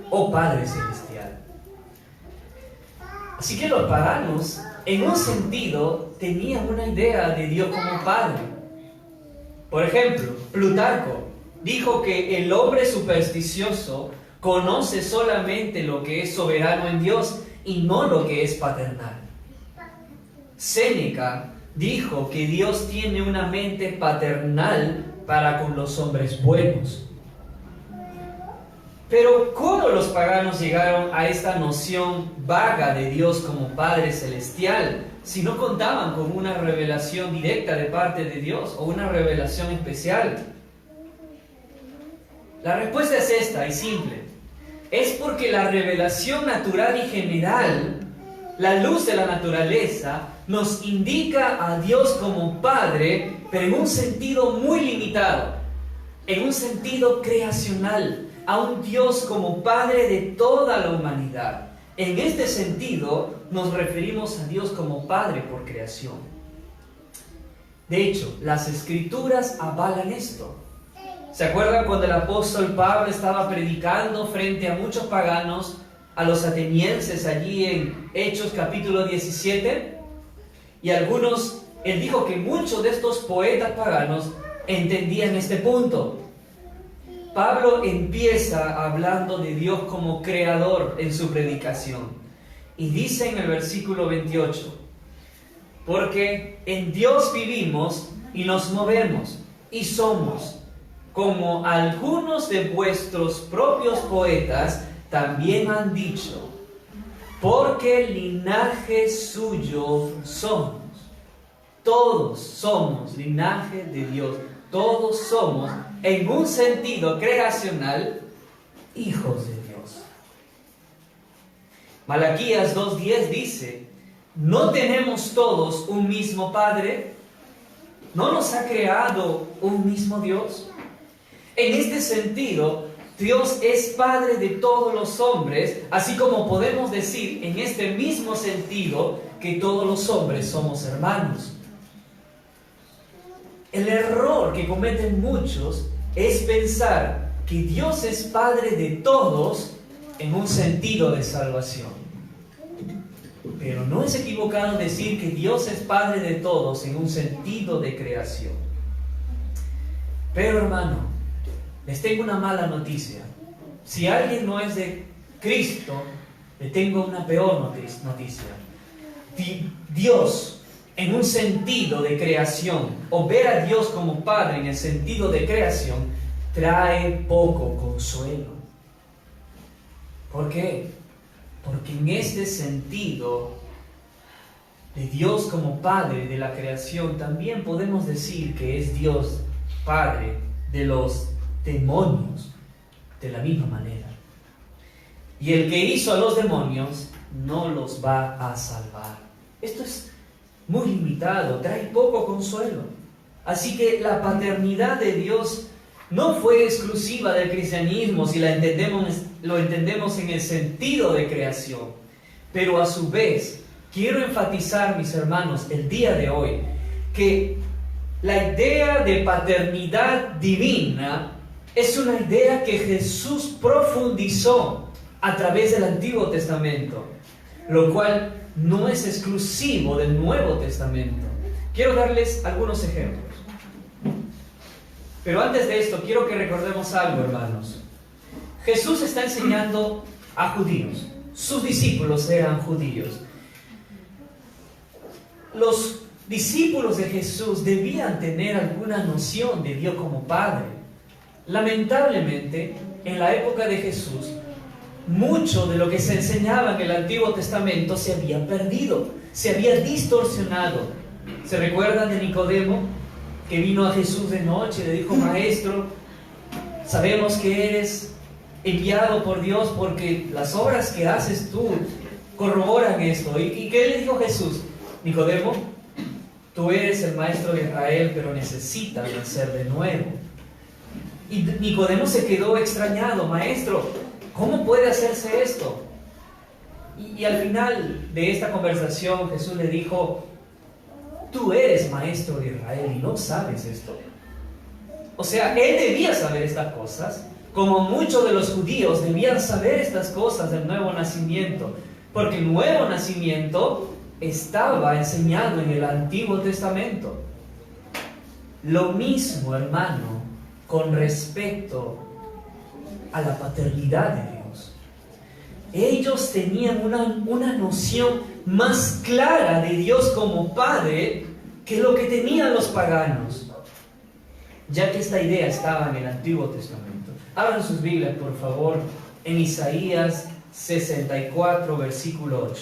o Padre celestial. Así que los paganos, en un sentido, tenían una idea de Dios como Padre. Por ejemplo, Plutarco dijo que el hombre supersticioso conoce solamente lo que es soberano en Dios y no lo que es paternal. Séneca dijo que Dios tiene una mente paternal para con los hombres buenos. Pero ¿cómo los paganos llegaron a esta noción vaga de Dios como Padre Celestial si no contaban con una revelación directa de parte de Dios o una revelación especial? La respuesta es esta, y simple. Es porque la revelación natural y general, la luz de la naturaleza, nos indica a Dios como Padre, pero en un sentido muy limitado, en un sentido creacional, a un Dios como Padre de toda la humanidad. En este sentido, nos referimos a Dios como Padre por creación. De hecho, las Escrituras avalan esto. ¿Se acuerdan cuando el apóstol Pablo estaba predicando frente a muchos paganos, a los atenienses allí en Hechos capítulo 17? Y algunos, él dijo que muchos de estos poetas paganos entendían este punto. Pablo empieza hablando de Dios como creador en su predicación. Y dice en el versículo 28, porque en Dios vivimos y nos movemos y somos, como algunos de vuestros propios poetas también han dicho, porque linaje suyo somos. Todos somos linaje de Dios. Todos somos, en un sentido creacional, hijos de Dios. Malaquías 2:10 dice, ¿no tenemos todos un mismo Padre? ¿No nos ha creado un mismo Dios? En este sentido, Dios es Padre de todos los hombres, así como podemos decir en este mismo sentido que todos los hombres somos hermanos. El error que cometen muchos es pensar que Dios es Padre de todos en un sentido de salvación. Pero no es equivocado decir que Dios es Padre de todos en un sentido de creación. Pero hermano, les tengo una mala noticia. Si alguien no es de Cristo, le tengo una peor noticia. Dios, en un sentido de creación, o ver a Dios como Padre en el sentido de creación, trae poco consuelo. ¿Por qué? Porque en este sentido de Dios como Padre de la creación, también podemos decir que es Dios Padre de los demonios de la misma manera. Y el que hizo a los demonios no los va a salvar. Esto es muy limitado, trae poco consuelo. Así que la paternidad de Dios no fue exclusiva del cristianismo si lo entendemos en el sentido de creación. Pero a su vez, quiero enfatizar, mis hermanos, el día de hoy, que la idea de paternidad divina es una idea que Jesús profundizó a través del Antiguo Testamento, lo cual no es exclusivo del Nuevo Testamento. Quiero darles algunos ejemplos. Pero antes de esto, quiero que recordemos algo, hermanos. Jesús está enseñando a judíos. Sus discípulos eran judíos. Los discípulos de Jesús debían tener alguna noción de Dios como Padre. Lamentablemente, en la época de Jesús, mucho de lo que se enseñaba en el Antiguo Testamento se había perdido, se había distorsionado. ¿Se recuerdan de Nicodemo, que vino a Jesús de noche y le dijo: Maestro, sabemos que eres enviado por Dios porque las obras que haces tú corroboran esto? ¿Y qué le dijo Jesús? Nicodemo, tú eres el maestro de Israel, pero necesitas nacer de nuevo. Y Nicodemo se quedó extrañado: Maestro, ¿cómo puede hacerse esto? Y al final de esta conversación Jesús le dijo: tú eres maestro de Israel y no sabes esto. O sea, él debía saber estas cosas, como muchos de los judíos debían saber estas cosas del nuevo nacimiento, porque el nuevo nacimiento estaba enseñado en el Antiguo Testamento. Lo mismo, hermano, con respecto a la paternidad de Dios. Ellos tenían una noción más clara de Dios como Padre que lo que tenían los paganos, ya que esta idea estaba en el Antiguo Testamento. Abran sus Biblias, por favor, en Isaías 64, versículo 8.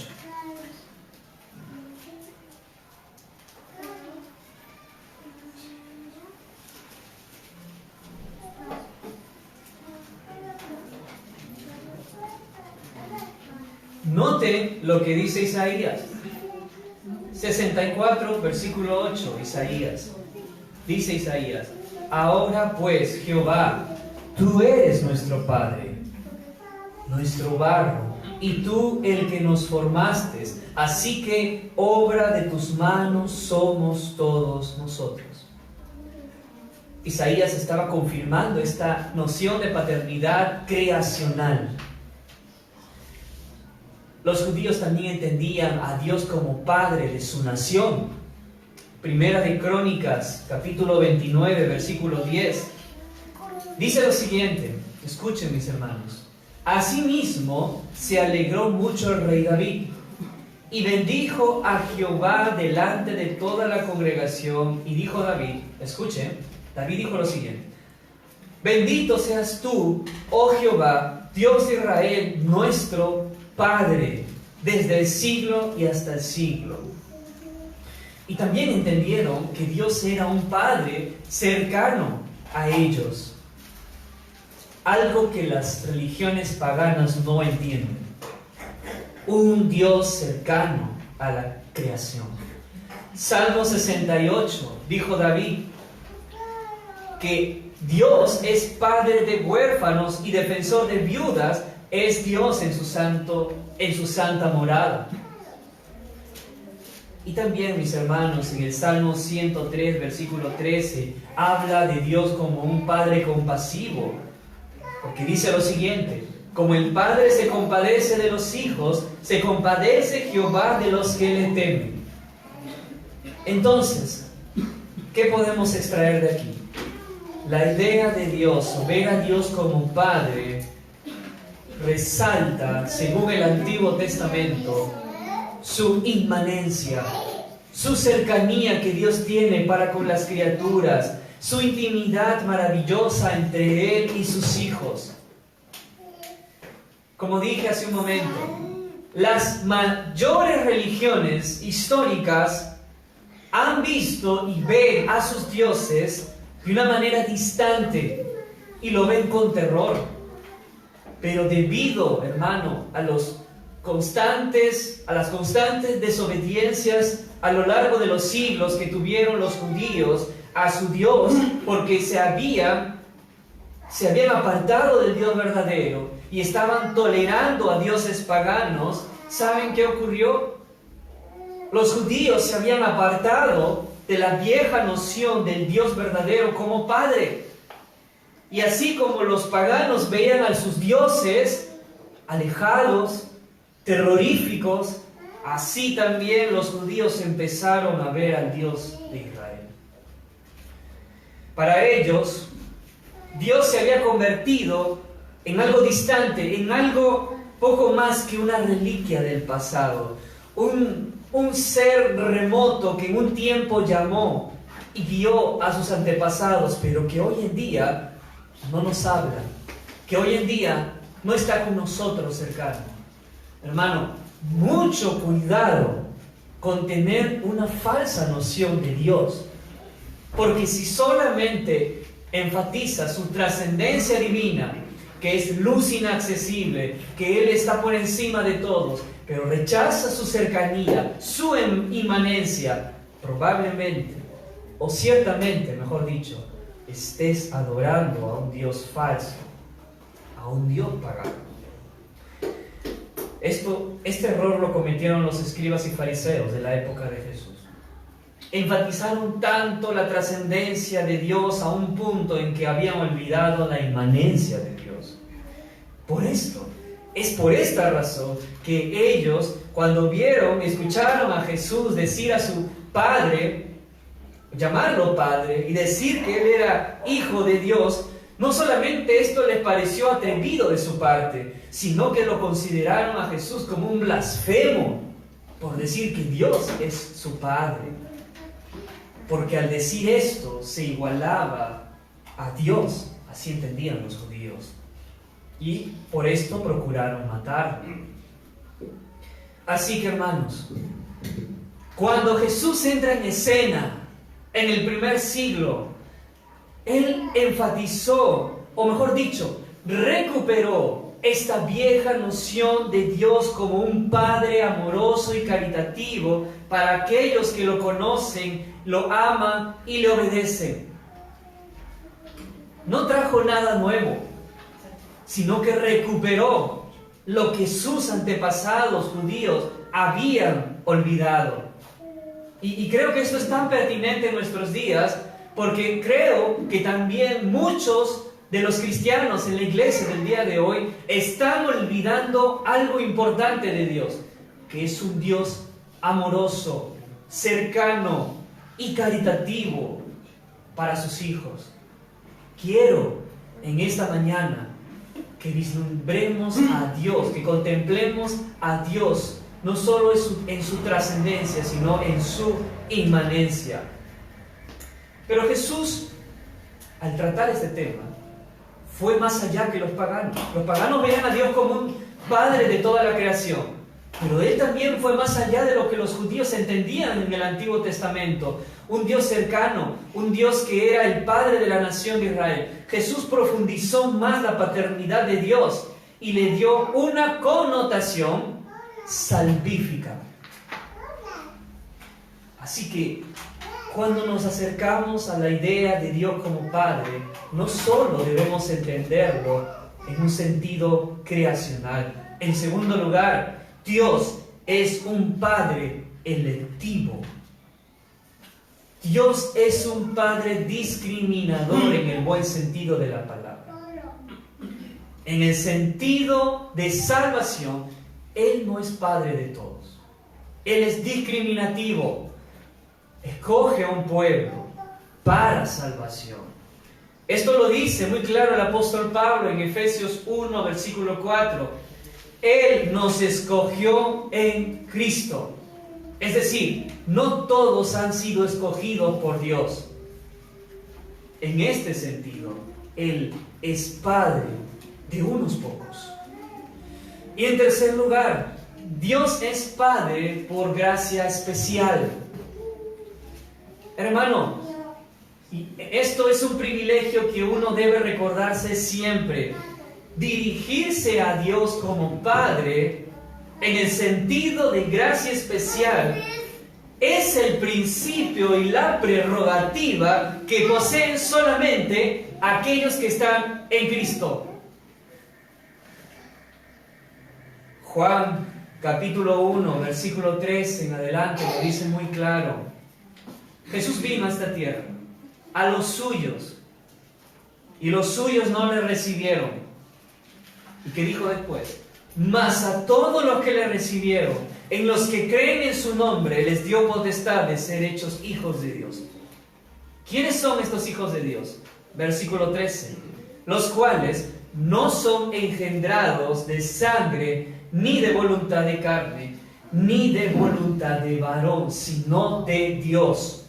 Noten lo que dice Isaías 64, versículo 8. Isaías dice: ahora pues, Jehová, tú eres nuestro Padre, nuestro barro, y tú el que nos formaste, así que obra de tus manos somos todos nosotros. Isaías estaba confirmando esta noción de paternidad creacional. Los judíos también entendían a Dios como Padre de su nación. Primera de Crónicas, capítulo 29, versículo 10. Dice lo siguiente, escuchen, mis hermanos: asimismo se alegró mucho el rey David, y bendijo a Jehová delante de toda la congregación, y dijo David, escuchen, David dijo lo siguiente: bendito seas tú, oh Jehová, Dios de Israel, nuestro Padre, desde el siglo y hasta el siglo. Y también entendieron que Dios era un Padre cercano a ellos, algo que las religiones paganas no entienden. Un Dios cercano a la creación. Salmo 68, dijo David, que Dios es Padre de huérfanos y defensor de viudas. Es Dios en su santa morada. Y también, mis hermanos, en el Salmo 103, versículo 13, habla de Dios como un Padre compasivo, porque dice lo siguiente: como el Padre se compadece de los hijos, se compadece Jehová de los que le temen. Entonces, ¿qué podemos extraer de aquí? La idea de Dios, o ver a Dios como Padre, resalta, según el Antiguo Testamento, su inmanencia, su cercanía que Dios tiene para con las criaturas, su intimidad maravillosa entre Él y sus hijos. Como dije hace un momento, las mayores religiones históricas han visto y ven a sus dioses de una manera distante y lo ven con terror. Pero debido, hermano, a las constantes desobediencias a lo largo de los siglos que tuvieron los judíos a su Dios, porque se habían se habían apartado del Dios verdadero y estaban tolerando a dioses paganos, ¿saben qué ocurrió? Los judíos se habían apartado de la vieja noción del Dios verdadero como Padre. Y así como los paganos veían a sus dioses alejados, terroríficos, así también los judíos empezaron a ver al Dios de Israel. Para ellos, Dios se había convertido en algo distante, en algo poco más que una reliquia del pasado, un ser remoto que en un tiempo llamó y guió a sus antepasados, pero que hoy en día no nos habla, que hoy en día no está con nosotros cercano. Hermano, mucho cuidado con tener una falsa noción de Dios, porque si solamente enfatiza su trascendencia divina, que es luz inaccesible, que Él está por encima de todos, pero rechaza su cercanía, su inmanencia, probablemente, o ciertamente, mejor dicho, estés adorando a un Dios falso, a un Dios pagano. Este error lo cometieron los escribas y fariseos de la época de Jesús. Enfatizaron tanto la trascendencia de Dios a un punto en que habían olvidado la inmanencia de Dios. Es por esta razón que ellos, cuando escucharon a Jesús decir a su Padre, llamarlo Padre y decir que Él era Hijo de Dios, no solamente esto les pareció atrevido de su parte, sino que lo consideraron a Jesús como un blasfemo por decir que Dios es su Padre. Porque al decir esto se igualaba a Dios, así entendían los judíos. Y por esto procuraron matarlo. Así que, hermanos, cuando Jesús entra en escena en el primer siglo, Él enfatizó, o mejor dicho, recuperó esta vieja noción de Dios como un Padre amoroso y caritativo para aquellos que lo conocen, lo aman y le obedecen. No trajo nada nuevo, sino que recuperó lo que sus antepasados judíos habían olvidado. Y creo que esto es tan pertinente en nuestros días, porque creo que también muchos de los cristianos en la iglesia del día de hoy están olvidando algo importante de Dios, que es un Dios amoroso, cercano y caritativo para sus hijos. Quiero en esta mañana que vislumbremos a Dios, que contemplemos a Dios, no solo en su trascendencia, sino en su inmanencia. Pero Jesús, al tratar este tema, fue más allá que los paganos. Los paganos veían a Dios como un Padre de toda la creación, pero Él también fue más allá de lo que los judíos entendían en el Antiguo Testamento. Un Dios cercano, un Dios que era el Padre de la nación de Israel. Jesús profundizó más la paternidad de Dios y le dio una connotación salvífica. Así que cuando nos acercamos a la idea de Dios como Padre, no solo debemos entenderlo en un sentido creacional. En segundo lugar, Dios es un Padre electivo. Dios es un Padre discriminador en el buen sentido de la palabra. En el sentido de salvación, Él no es Padre de todos. Él es discriminativo. Escoge a un pueblo para salvación. Esto lo dice muy claro el apóstol Pablo en Efesios 1, versículo 4. Él nos escogió en Cristo. Es decir, no todos han sido escogidos por Dios. En este sentido, Él es Padre de unos pocos. Y en tercer lugar, Dios es Padre por gracia especial. Hermano, esto es un privilegio que uno debe recordarse siempre. Dirigirse a Dios como Padre en el sentido de gracia especial es el principio y la prerrogativa que poseen solamente aquellos que están en Cristo. Juan capítulo 1, versículo 3 en adelante lo dice muy claro. Jesús vino a esta tierra, a los suyos, y los suyos no le recibieron. ¿Y qué dijo después? Mas a todos los que le recibieron, en los que creen en su nombre, les dio potestad de ser hechos hijos de Dios. ¿Quiénes son estos hijos de Dios? Versículo 13. Los cuales no son engendrados de sangre, ni de voluntad de carne, ni de voluntad de varón, sino de Dios.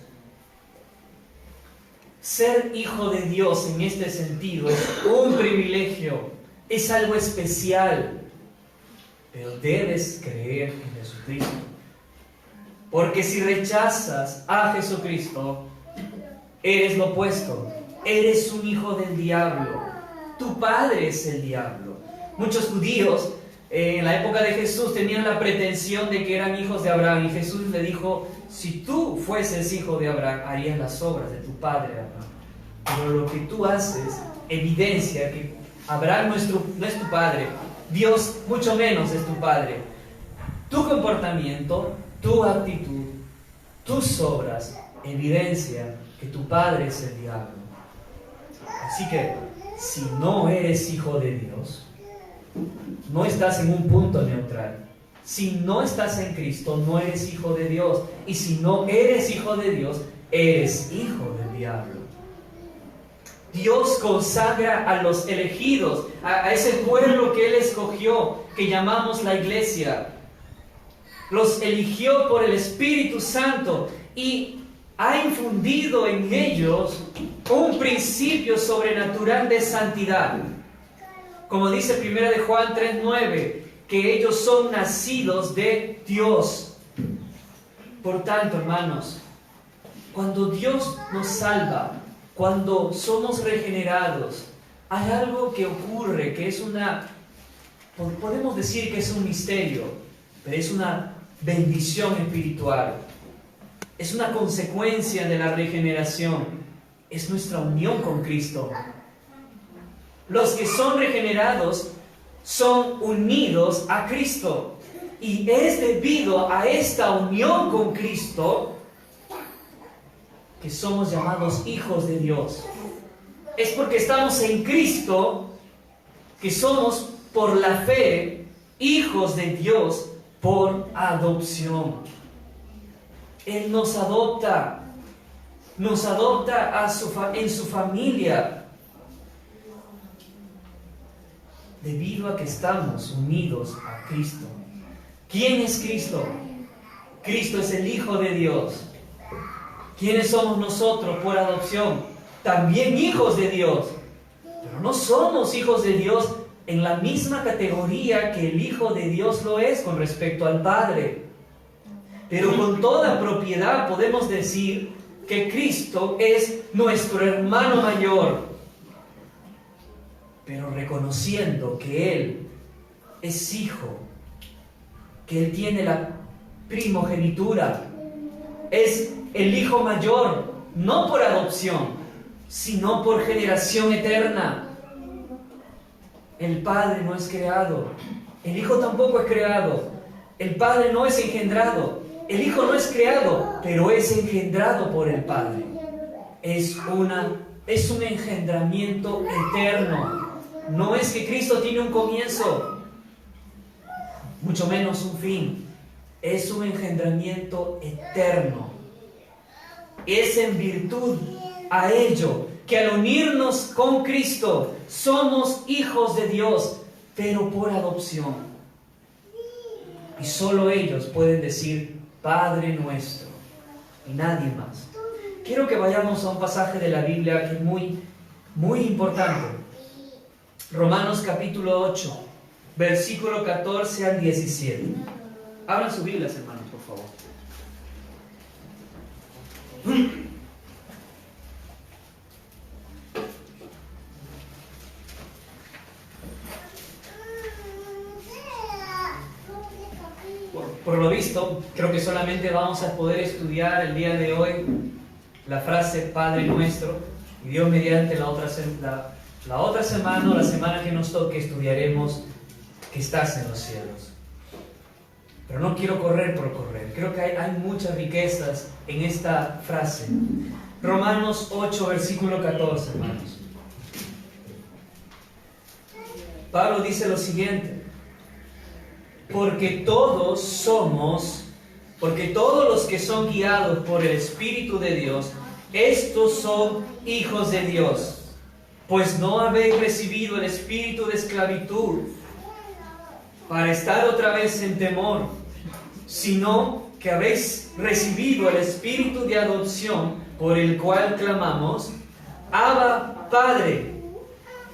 Ser hijo de Dios en este sentido es un privilegio, es algo especial, pero debes creer en Jesucristo. Porque si rechazas a Jesucristo, eres lo opuesto, eres un hijo del diablo, tu padre es el diablo. Muchos judíos en la época de Jesús tenían la pretensión de que eran hijos de Abraham, y Jesús le dijo: si tú fueses hijo de Abraham, harías las obras de tu padre Abraham. Pero lo que tú haces evidencia que Abraham no es tu padre, Dios mucho menos es tu padre. Tu comportamiento, tu actitud, tus obras evidencia que tu padre es el diablo. Así que si no eres hijo de Dios, no estás en un punto neutral. Si no estás en Cristo, no eres hijo de Dios. Y si no eres hijo de Dios, eres hijo del diablo. Dios consagra a los elegidos, a ese pueblo que Él escogió, que llamamos la iglesia. Los eligió por el Espíritu Santo y ha infundido en ellos un principio sobrenatural de santidad. Como dice 1 de Juan 3:9, que ellos son nacidos de Dios. Por tanto, hermanos, cuando Dios nos salva, cuando somos regenerados, hay algo que ocurre que es podemos decir que es un misterio, pero es una bendición espiritual. Es una consecuencia de la regeneración. Es nuestra unión con Cristo. Los que son regenerados son unidos a Cristo. Y es debido a esta unión con Cristo que somos llamados hijos de Dios. Es porque estamos en Cristo que somos, por la fe, hijos de Dios por adopción. Él nos adopta en su familia, debido a que estamos unidos a Cristo. ¿Quién es Cristo? Cristo es el Hijo de Dios. ¿Quiénes somos nosotros por adopción? También hijos de Dios. Pero no somos hijos de Dios en la misma categoría que el Hijo de Dios lo es con respecto al Padre. Pero con toda propiedad podemos decir que Cristo es nuestro hermano mayor. Pero reconociendo que Él es hijo, que Él tiene la primogenitura, es el hijo mayor, no por adopción, sino por generación eterna. El Padre no es creado, el Hijo tampoco es creado, el Padre no es engendrado, el Hijo no es creado, pero es engendrado por el Padre. Es un engendramiento eterno. No es que Cristo tiene un comienzo, mucho menos un fin. Es un engendramiento eterno. Es en virtud a ello que al unirnos con Cristo somos hijos de Dios, pero por adopción. Y solo ellos pueden decir Padre nuestro, y nadie más. Quiero que vayamos a un pasaje de la Biblia que es muy, muy importante. Romanos capítulo 8, versículo 14 al 17. Abran sus Biblias, hermanos, por favor. Por lo visto, creo que solamente vamos a poder estudiar el día de hoy la frase Padre Nuestro, y Dios mediante la otra semana o la semana que nos toque estudiaremos que estás en los cielos. Pero no quiero correr por correr, creo que hay muchas riquezas en esta frase. Romanos 8, versículo 14, hermanos. Pablo dice lo siguiente: porque todos los que son guiados por el Espíritu de Dios, estos son hijos de Dios. Pues no habéis recibido el espíritu de esclavitud para estar otra vez en temor, sino que habéis recibido el espíritu de adopción, por el cual clamamos, Abba, Padre.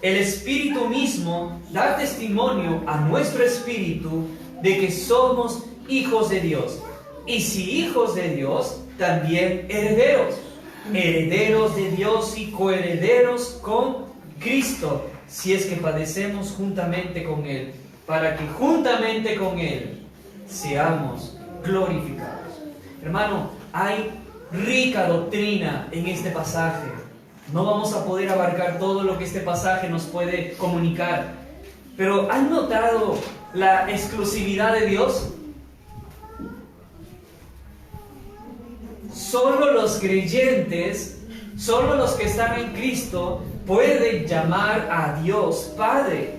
El Espíritu mismo da testimonio a nuestro espíritu de que somos hijos de Dios. Y si hijos de Dios, también herederos. Herederos de Dios y coherederos con Cristo, si es que padecemos juntamente con Él, para que juntamente con Él seamos glorificados. Hermano, hay rica doctrina en este pasaje. No vamos a poder abarcar todo lo que este pasaje nos puede comunicar. Pero ¿han notado la exclusividad de Dios? Solo los creyentes, solo los que están en Cristo pueden llamar a Dios Padre,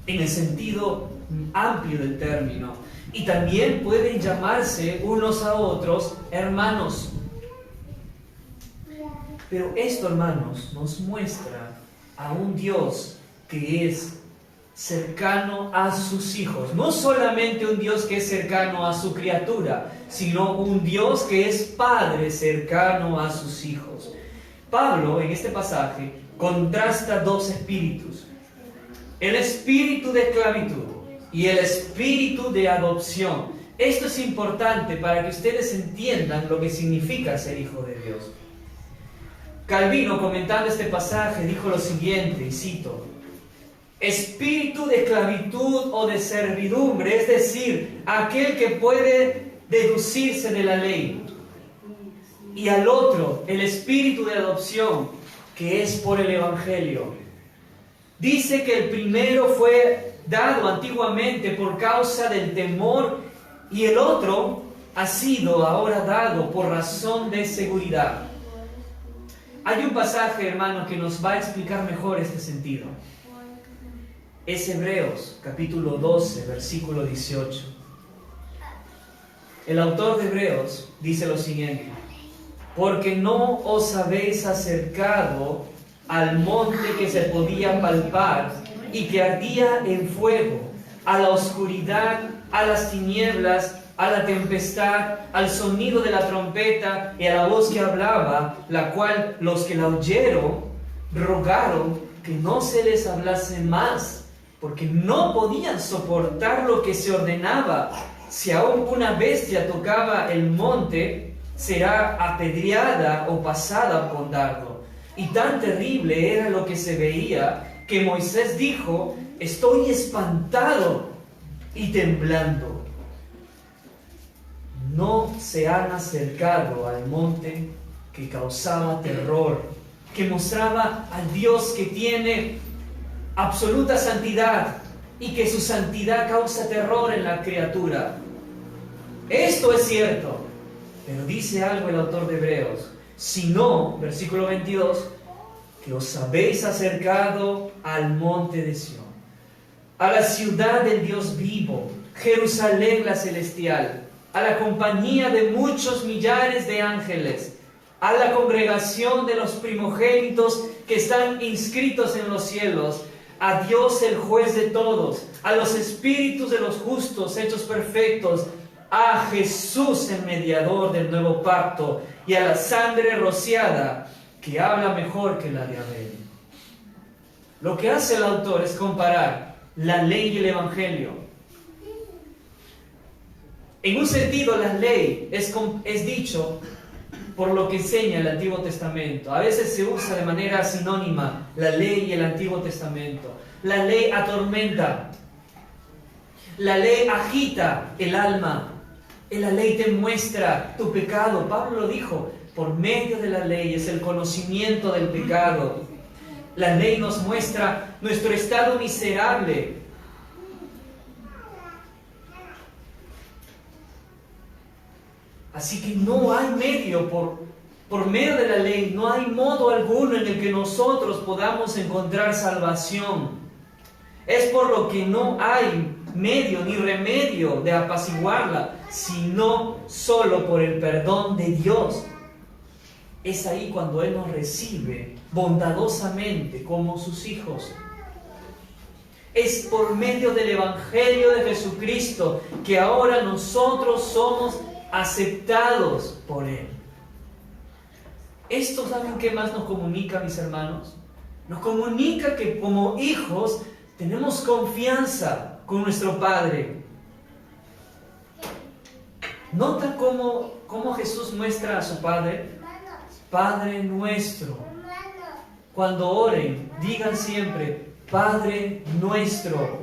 en el sentido amplio del término. Y también pueden llamarse unos a otros hermanos. Pero esto, hermanos, nos muestra a un Dios que es cercano a sus hijos. No solamente un Dios que es cercano a su criatura, sino un Dios que es Padre cercano a sus hijos. Pablo, en este pasaje, contrasta dos espíritus: el espíritu de esclavitud y el espíritu de adopción. Esto es importante para que ustedes entiendan lo que significa ser hijo de Dios. Calvino, comentando este pasaje, dijo lo siguiente, y cito: espíritu de esclavitud o de servidumbre, es decir, aquel que puede deducirse de la ley. Y al otro, el espíritu de adopción, que es por el Evangelio. Dice que el primero fue dado antiguamente por causa del temor, y el otro ha sido ahora dado por razón de seguridad. Hay un pasaje, hermano, que nos va a explicar mejor este sentido. Es Hebreos, capítulo 12, versículo 18. El autor de Hebreos dice lo siguiente: porque no os habéis acercado al monte que se podía palpar y que ardía en fuego, a la oscuridad, a las tinieblas, a la tempestad, al sonido de la trompeta y a la voz que hablaba, la cual los que la oyeron rogaron que no se les hablase más, porque no podían soportar lo que se ordenaba. Si aún una bestia tocaba el monte, será apedreada o pasada con dardo. Y tan terrible era lo que se veía, que Moisés dijo: estoy espantado y temblando. No se han acercado al monte que causaba terror, que mostraba al Dios que tiene absoluta santidad y que su santidad causa terror en la criatura. Esto es cierto, pero dice algo el autor de Hebreos: sino, versículo 22, que os habéis acercado al monte de Sión, a la ciudad del Dios vivo, Jerusalén la celestial, a la compañía de muchos millares de ángeles, a la congregación de los primogénitos que están inscritos en los cielos, a Dios el juez de todos, a los espíritus de los justos hechos perfectos, a Jesús el mediador del nuevo pacto, y a la sangre rociada que habla mejor que la de Abel. Lo que hace el autor es comparar la ley y el Evangelio. En un sentido, la ley es dicho por lo que enseña el Antiguo Testamento. A veces se usa de manera sinónima la ley y el Antiguo Testamento. La ley atormenta, la ley agita el alma, La ley te muestra tu pecado. Pablo lo dijo, por medio de la ley es el conocimiento del pecado. La ley nos muestra nuestro estado miserable. Así que no hay medio, por medio de la ley, no hay modo alguno en el que nosotros podamos encontrar salvación. Es por lo que no hay medio ni remedio de apaciguarla, sino solo por el perdón de Dios. Es ahí cuando Él nos recibe bondadosamente como sus hijos. Es por medio del Evangelio de Jesucristo que ahora nosotros somos aceptados por Él. Esto, ¿saben qué más nos comunica, mis hermanos? Nos comunica que como hijos tenemos confianza con nuestro Padre. ¿Nota cómo Jesús muestra a su Padre? Padre nuestro. Cuando oren, digan siempre, Padre nuestro.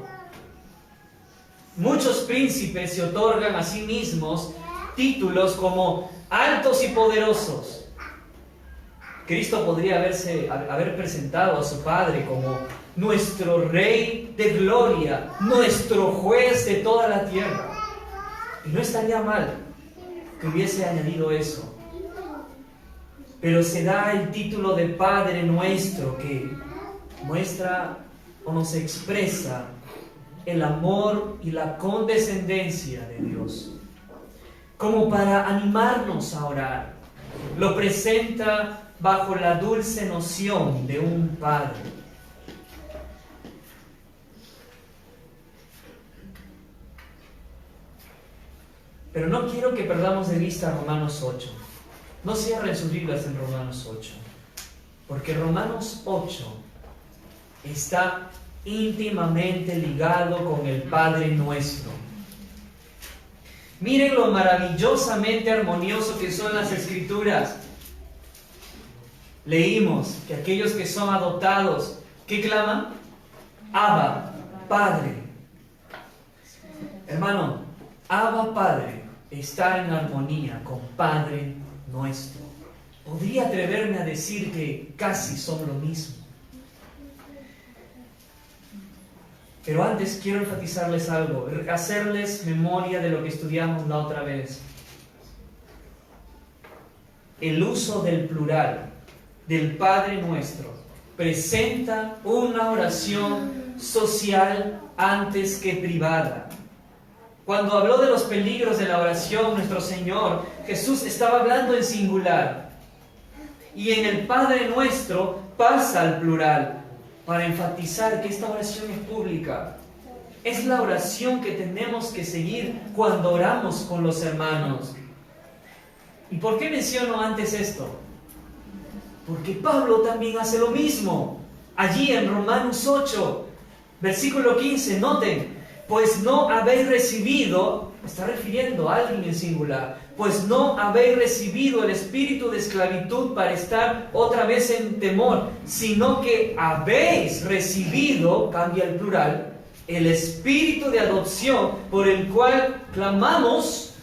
Muchos príncipes se otorgan a sí mismos títulos como altos y poderosos. Cristo podría haber presentado a su Padre como nuestro Rey de gloria, nuestro juez de toda la tierra. Y no estaría mal que hubiese añadido eso. Pero se da el título de Padre nuestro que muestra o nos expresa el amor y la condescendencia de Dios. Como para animarnos a orar, lo presenta bajo la dulce noción de un Padre. Pero no quiero que perdamos de vista Romanos 8. No cierren sus Biblias en Romanos 8, porque Romanos 8 está íntimamente ligado con el Padre nuestro. Miren lo maravillosamente armonioso que son las Escrituras. Leímos que aquellos que son adoptados, ¿qué claman? Abba, Padre. Hermano, Abba, Padre, está en armonía con Padre nuestro. Podría atreverme a decir que casi son lo mismo. Pero antes quiero enfatizarles algo, hacerles memoria de lo que estudiamos la otra vez. El uso del plural del Padre nuestro presenta una oración social antes que privada. Cuando habló de los peligros de la oración, nuestro Señor Jesús estaba hablando en singular. Y en el Padre nuestro pasa al plural, para enfatizar que esta oración es pública. Es la oración que tenemos que seguir cuando oramos con los hermanos. ¿Y por qué menciono antes esto? Porque Pablo también hace lo mismo. Allí en Romanos 8, versículo 15, noten, pues no habéis recibido, está refiriendo a alguien en singular, pues no habéis recibido el espíritu de esclavitud para estar otra vez en temor, sino que habéis recibido, cambia el plural, el espíritu de adopción por el cual clamamos,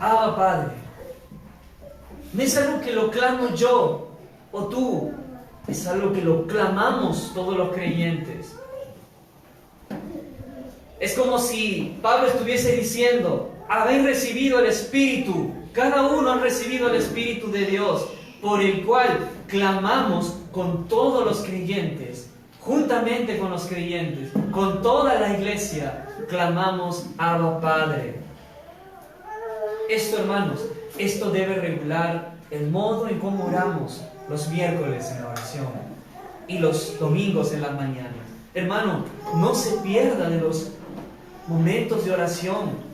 Abba Padre. No es algo que lo clamo yo o tú, es algo que lo clamamos todos los creyentes. Es como si Pablo estuviese diciendo, habéis recibido el Espíritu, cada uno ha recibido el Espíritu de Dios, por el cual clamamos con todos los creyentes, juntamente con los creyentes, con toda la iglesia, clamamos Abba Padre. Esto, hermanos, esto debe regular el modo en cómo oramos los miércoles en la oración y los domingos en la mañana. Hermano, no se pierda de los momentos de oración.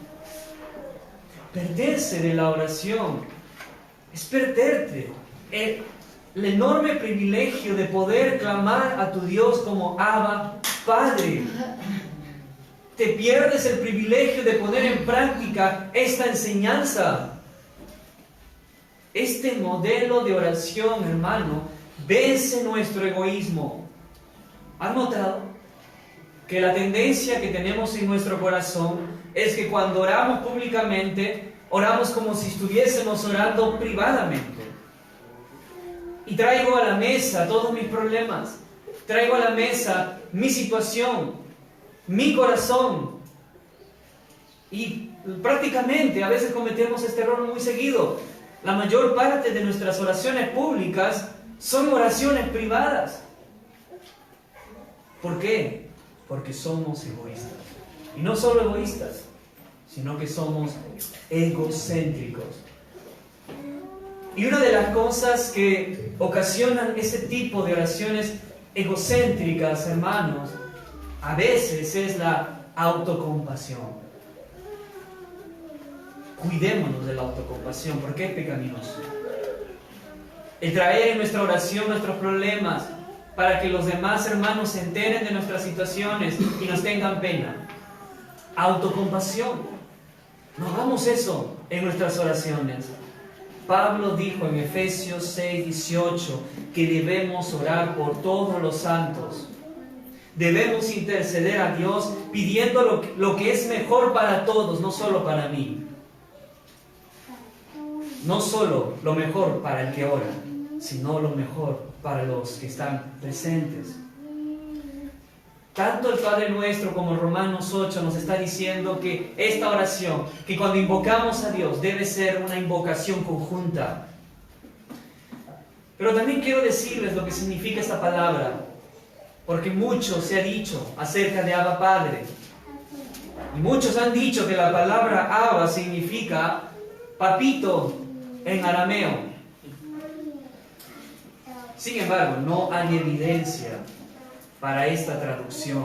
Perderse de la oración es perderte el enorme privilegio de poder clamar a tu Dios como Abba Padre. Te pierdes el privilegio de poner en práctica esta enseñanza. Este modelo de oración, hermano, vence nuestro egoísmo. ¿Han notado que la tendencia que tenemos en nuestro corazón es que cuando oramos públicamente oramos como si estuviésemos orando privadamente. Y traigo a la mesa todos mis problemas, traigo a la mesa mi situación, mi corazón. Y prácticamente a veces cometemos este error muy seguido. La mayor parte de nuestras oraciones públicas son oraciones privadas. ¿Por qué? Porque somos egoístas. Y no solo egoístas, sino que somos egocéntricos. Y una de las cosas que ocasionan ese tipo de oraciones egocéntricas, hermanos, a veces es la autocompasión. Cuidémonos de la autocompasión, porque es pecaminoso. El traer en nuestra oración nuestros problemas para que los demás hermanos se enteren de nuestras situaciones y nos tengan pena. Autocompasión. No hagamos eso en nuestras oraciones. Pablo dijo en Efesios 6:18 que debemos orar por todos los santos. Debemos interceder a Dios pidiendo lo que es mejor para todos, no solo para mí. No solo lo mejor para el que ora, sino lo mejor para los que están presentes. Tanto el Padre Nuestro como Romanos 8 nos está diciendo que esta oración, que cuando invocamos a Dios debe ser una invocación conjunta. Pero también quiero decirles lo que significa esta palabra, porque mucho se ha dicho acerca de Abba Padre. Y muchos han dicho que la palabra Abba significa papito en arameo. Sin embargo, no hay evidencia para esta traducción.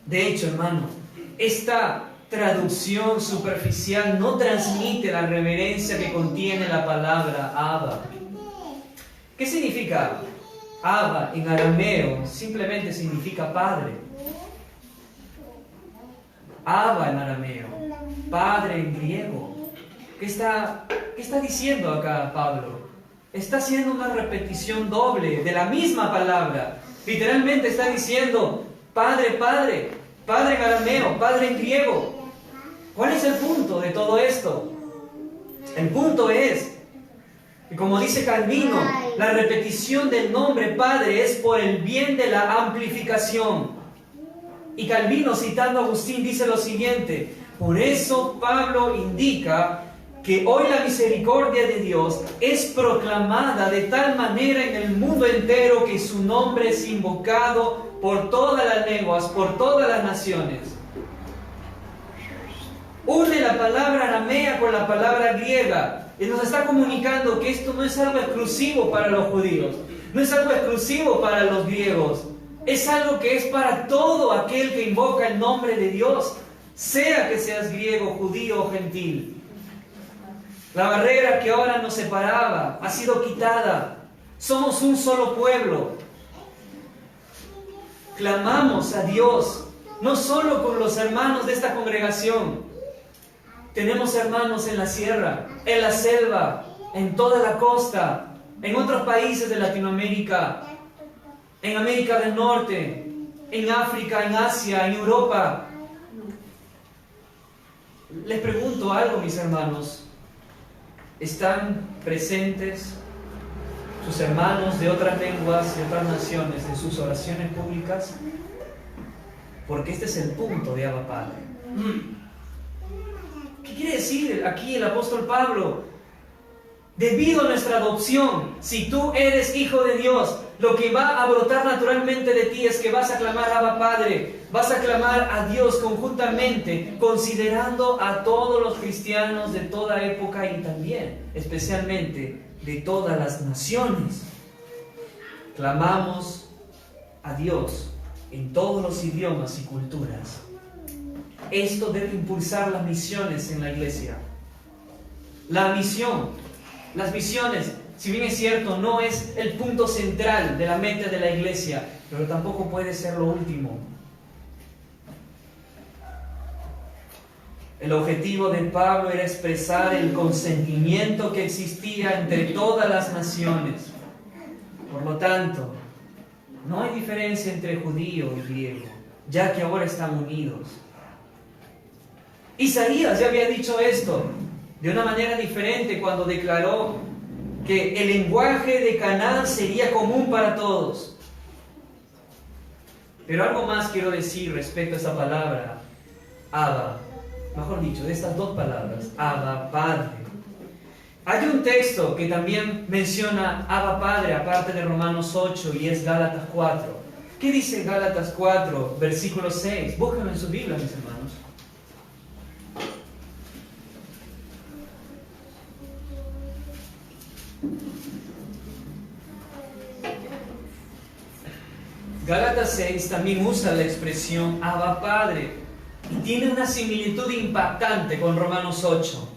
De hecho, hermano, esta traducción superficial no transmite la reverencia que contiene la palabra Abba. ¿Qué significa Abba en arameo? Simplemente significa padre. Abba en arameo, padre en griego. ¿Qué está diciendo acá Pablo? Está haciendo una repetición doble de la misma palabra. Literalmente está diciendo padre, padre, padre en arameo, padre en griego. ¿Cuál es el punto de todo esto? El punto es que, como dice Calvino, la repetición del nombre padre es por el bien de la amplificación. Y Calvino, citando a Agustín, dice lo siguiente: por eso Pablo indica que hoy la misericordia de Dios es proclamada de tal manera en el mundo entero que su nombre es invocado por todas las lenguas, por todas las naciones. Une la palabra aramea con la palabra griega y nos está comunicando que esto no es algo exclusivo para los judíos, no es algo exclusivo para los griegos, es algo que es para todo aquel que invoca el nombre de Dios, sea que seas griego, judío o gentil. La barrera que ahora nos separaba ha sido quitada. Somos un solo pueblo. Clamamos a Dios, no solo con los hermanos de esta congregación. Tenemos hermanos en la sierra, en la selva, en toda la costa, en otros países de Latinoamérica, en América del Norte, en África, en Asia, en Europa. Les pregunto algo, mis hermanos. ¿Están presentes sus hermanos de otras lenguas, de otras naciones, en sus oraciones públicas? Porque este es el punto de Abba Padre. ¿Qué quiere decir aquí el apóstol Pablo? Debido a nuestra adopción, si tú eres hijo de Dios, lo que va a brotar naturalmente de ti es que vas a clamar a Abba Padre, vas a clamar a Dios conjuntamente, considerando a todos los cristianos de toda época y también, especialmente, de todas las naciones. Clamamos a Dios en todos los idiomas y culturas. Esto debe impulsar las misiones en la iglesia. La misión, las misiones, si bien es cierto, no es el punto central de la meta de la iglesia, pero tampoco puede ser lo último. El objetivo de Pablo era expresar el consentimiento que existía entre todas las naciones. Por lo tanto, no hay diferencia entre judío y griego, ya que ahora están unidos. Isaías ya había dicho esto. de una manera diferente cuando declaró que el lenguaje de Canaán sería común para todos. Pero algo más quiero decir respecto a esa palabra, Abba. Mejor dicho, de estas dos palabras, Abba, Padre. Hay un texto que también menciona Abba, Padre, aparte de Romanos 8, y es Gálatas 4. ¿Qué dice Gálatas 4, versículo 6? Búsquenlo en su Biblia, mis hermanos. Gálatas 6 también usa la expresión Abba, Padre, y tiene una similitud impactante con Romanos 8.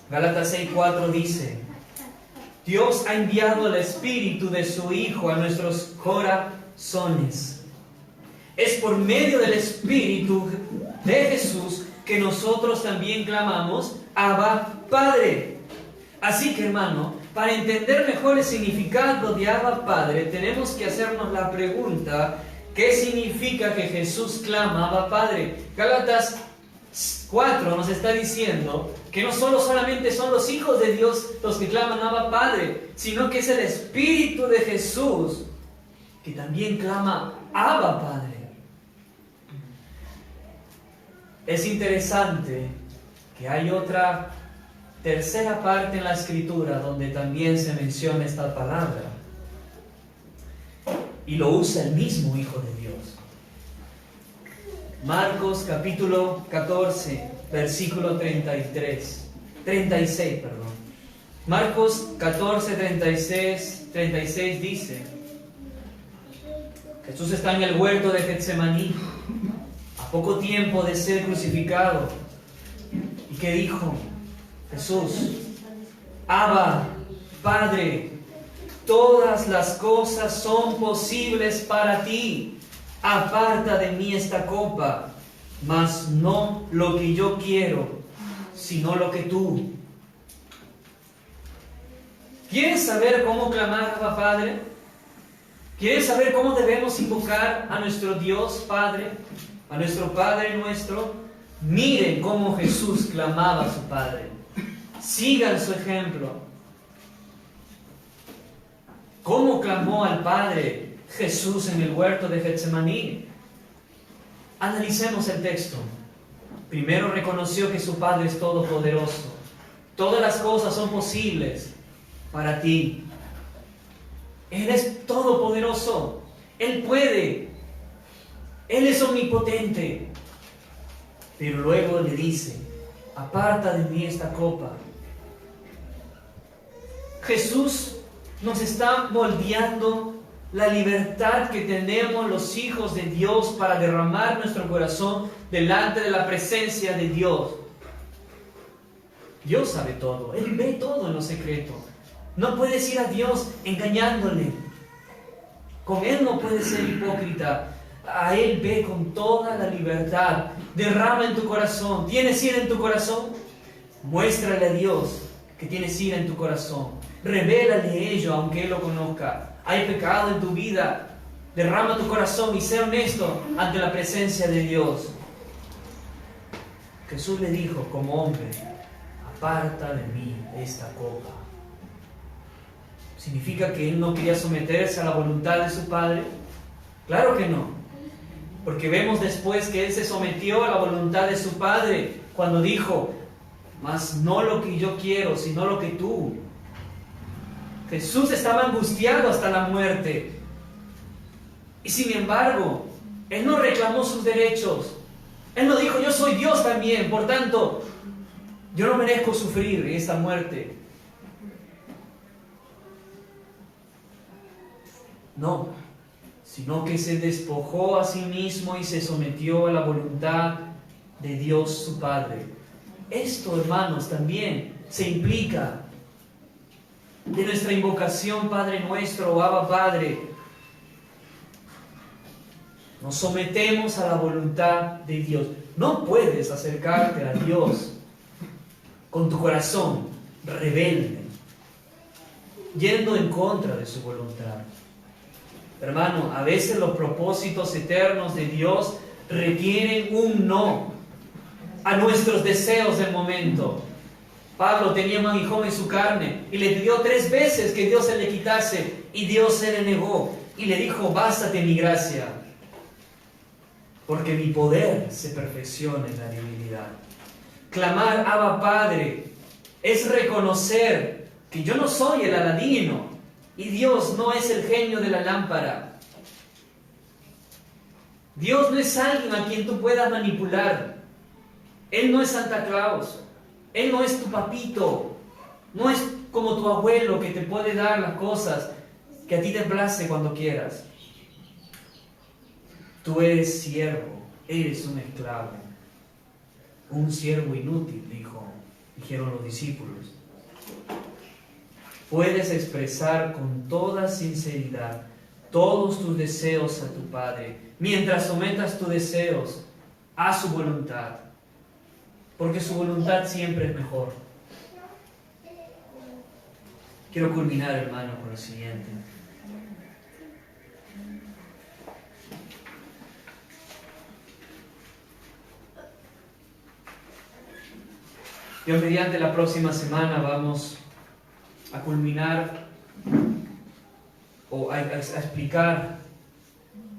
Gálatas 6:4 dice: Dios ha enviado el Espíritu de su Hijo a nuestros corazones. Es por medio del Espíritu de Jesús que nosotros también clamamos Abba, Padre. Así que, hermano, para entender mejor el significado de Abba, Padre, tenemos que hacernos la pregunta: ¿qué significa que Jesús clama Abba, Padre? Gálatas 4 nos está diciendo que no solamente son los hijos de Dios los que claman Abba, Padre, sino que es el Espíritu de Jesús que también clama Abba, Padre. Es interesante que hay otra tercera parte en la Escritura donde también se menciona esta palabra, y lo usa el mismo Hijo de Dios. Marcos capítulo 14, versículo 36. Marcos 14, 36 dice: Jesús está en el huerto de Getsemaní, a poco tiempo de ser crucificado. ¿Y qué dijo Jesús? Abba, Padre, todas las cosas son posibles para ti. Aparta de mí esta copa, mas no lo que yo quiero, sino lo que tú. ¿Quieres saber cómo clamar Abba, Padre? ¿Quieres saber cómo debemos invocar a nuestro Dios Padre, a nuestro Padre nuestro? Miren cómo Jesús clamaba a su Padre. Sigan su ejemplo. ¿Cómo clamó al Padre Jesús en el huerto de Getsemaní? Analicemos el texto. Primero reconoció que su Padre es todopoderoso. Todas las cosas son posibles para ti. Él es todopoderoso. Él puede. Él es omnipotente. Pero luego le dice: aparta de mí esta copa. Jesús nos está moldeando la libertad que tenemos los hijos de Dios para derramar nuestro corazón delante de la presencia de Dios. Dios sabe todo, Él ve todo en lo secreto. No puedes ir a Dios engañándole. Con Él no puedes ser hipócrita. A Él ve con toda la libertad. Derrama en tu corazón. ¿Tienes ira en tu corazón? Muéstrale a Dios que tienes ira en tu corazón. Revélale ello aunque Él lo conozca. Hay pecado en tu vida. Derrama tu corazón y sé honesto ante la presencia de Dios. Jesús le dijo como hombre: aparta de mí esta copa. ¿Significa que Él no quería someterse a la voluntad de su Padre? Claro que no. Porque vemos después que Él se sometió a la voluntad de su Padre cuando dijo: mas no lo que yo quiero, sino lo que tú. Jesús estaba angustiado hasta la muerte. Y sin embargo, Él no reclamó sus derechos. Él no dijo: yo soy Dios también, por tanto, yo no merezco sufrir esta muerte. No, sino que se despojó a sí mismo y se sometió a la voluntad de Dios su Padre. Esto, hermanos, también se implica de nuestra invocación Padre nuestro o Abba Padre. Nos sometemos a la voluntad de Dios. No puedes acercarte a Dios con tu corazón rebelde, yendo en contra de su voluntad. Hermano, a veces los propósitos eternos de Dios requieren un no a nuestros deseos del momento. Pablo tenía un aguijón en su carne y le pidió 3 veces que Dios se le quitase y Dios se le negó y le dijo: bástate mi gracia, porque mi poder se perfecciona en la debilidad. Clamar Abba Padre es reconocer que yo no soy el Aladino y Dios no es el genio de la lámpara. Dios no es alguien a quien tú puedas manipular. Él no es Santa Claus. Él no es tu papito. No es como tu abuelo que te puede dar las cosas que a ti te place cuando quieras. Tú eres siervo, eres un esclavo. Un siervo inútil, dijeron los discípulos. Puedes expresar con toda sinceridad todos tus deseos a tu Padre, mientras sometas tus deseos a su voluntad, porque su voluntad siempre es mejor. Quiero culminar, hermano, con lo siguiente. Dios mediante, la próxima semana vamos a culminar o a explicar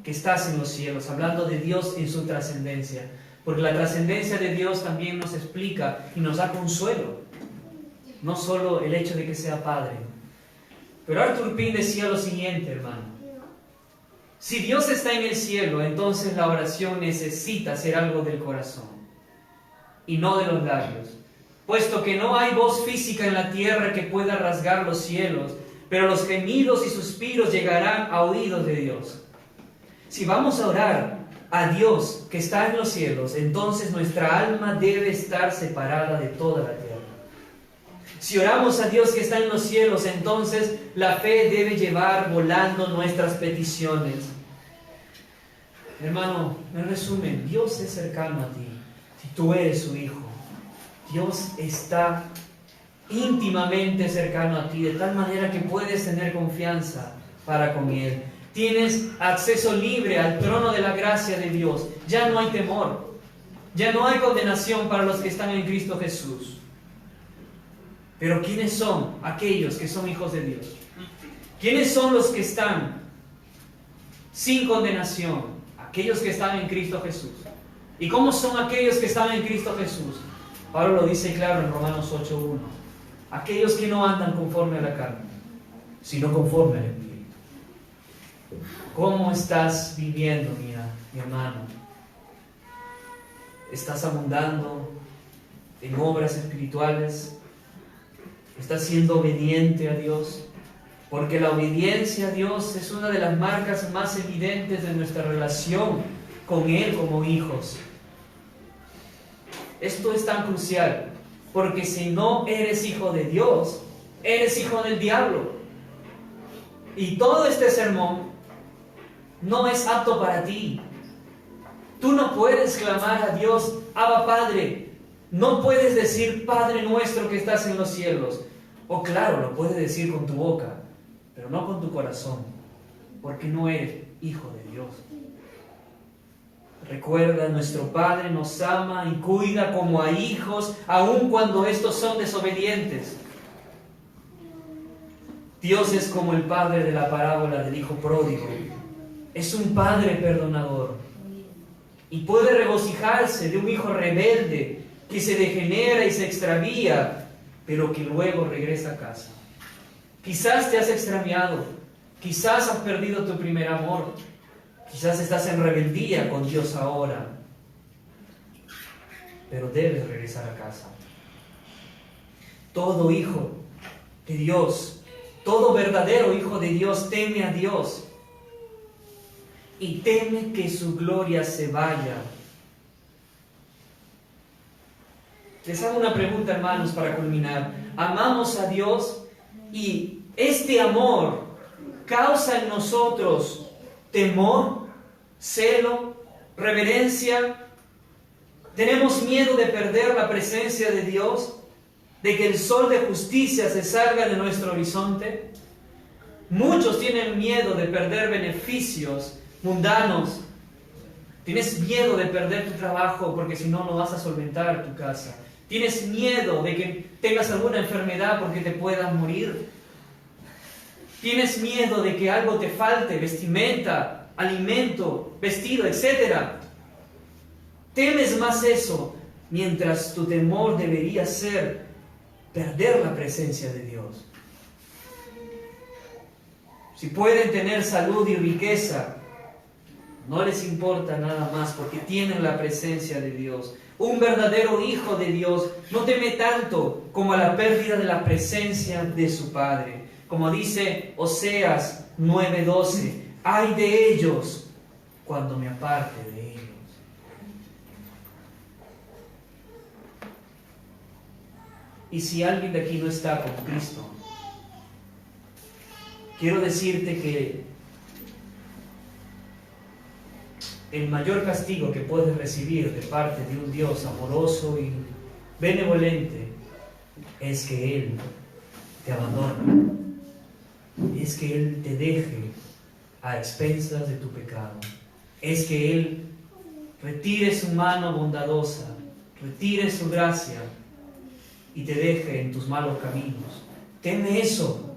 que estás en los cielos, hablando de Dios en su trascendencia, porque la trascendencia de Dios también nos explica y nos da consuelo, no solo el hecho de que sea Padre. Pero Arthur Pink decía lo siguiente, hermano: si Dios está en el cielo, entonces la oración necesita ser algo del corazón y no de los labios, puesto que no hay voz física en la tierra que pueda rasgar los cielos, pero los gemidos y suspiros llegarán a oídos de Dios. Si vamos a orar a Dios que está en los cielos, entonces nuestra alma debe estar separada de toda la tierra. Si oramos a Dios que está en los cielos, entonces la fe debe llevar volando nuestras peticiones. Hermano, en resumen, Dios es cercano a ti, si tú eres su hijo. Dios está íntimamente cercano a ti, de tal manera que puedes tener confianza para con Él. Tienes acceso libre al trono de la gracia de Dios. Ya no hay temor, ya no hay condenación para los que están en Cristo Jesús. Pero ¿quiénes son aquellos que son hijos de Dios? ¿Quiénes son los que están sin condenación? Aquellos que están en Cristo Jesús. ¿Y cómo son aquellos que están en Cristo Jesús? Pablo lo dice claro en Romanos 8:1. Aquellos que no andan conforme a la carne, sino conforme al Espíritu. ¿Cómo estás viviendo, mi hermano? ¿Estás abundando en obras espirituales? ¿Estás siendo obediente a Dios? Porque la obediencia a Dios es una de las marcas más evidentes de nuestra relación con Él como hijos. Esto es tan crucial, porque si no eres hijo de Dios, eres hijo del diablo. Y todo este sermón no es apto para ti. Tú no puedes clamar a Dios, Abba Padre. No puedes decir, Padre nuestro que estás en los cielos. O claro, lo puedes decir con tu boca, pero no con tu corazón, porque no eres hijo de Dios. Recuerda, nuestro Padre nos ama y cuida como a hijos, aun cuando estos son desobedientes. Dios es como el padre de la parábola del hijo pródigo. Es un padre perdonador y puede regocijarse de un hijo rebelde que se degenera y se extravía, pero que luego regresa a casa. Quizás te has extraviado, quizás has perdido tu primer amor, quizás estás en rebeldía con Dios ahora, pero debes regresar a casa. Todo hijo de Dios, todo verdadero hijo de Dios teme a Dios y teme que su gloria se vaya. Les hago una pregunta, hermanos, para culminar. ¿Amamos a Dios y este amor causa en nosotros temor, celo, reverencia? ¿Tenemos miedo de perder la presencia de Dios? ¿De que el sol de justicia se salga de nuestro horizonte? Muchos tienen miedo de perder beneficios mundanos. Tienes miedo de perder tu trabajo porque si no, no vas a solventar tu casa. ¿Tienes miedo de que tengas alguna enfermedad porque te puedas morir? ¿Tienes miedo de que algo te falte, vestimenta, alimento, vestido, etcétera? ¿Temes más eso mientras tu temor debería ser perder la presencia de Dios? Si pueden tener salud y riqueza, no les importa nada más porque tienen la presencia de Dios. Un verdadero hijo de Dios no teme tanto como a la pérdida de la presencia de su Padre. Como dice Oseas 9:12, ¡ay de ellos cuando me aparte de ellos! Y si alguien de aquí no está con Cristo, quiero decirte que el mayor castigo que puedes recibir de parte de un Dios amoroso y benevolente es que Él te abandone, es que Él te deje a expensas de tu pecado, es que Él retire su mano bondadosa, retire su gracia y te deje en tus malos caminos. Teme eso,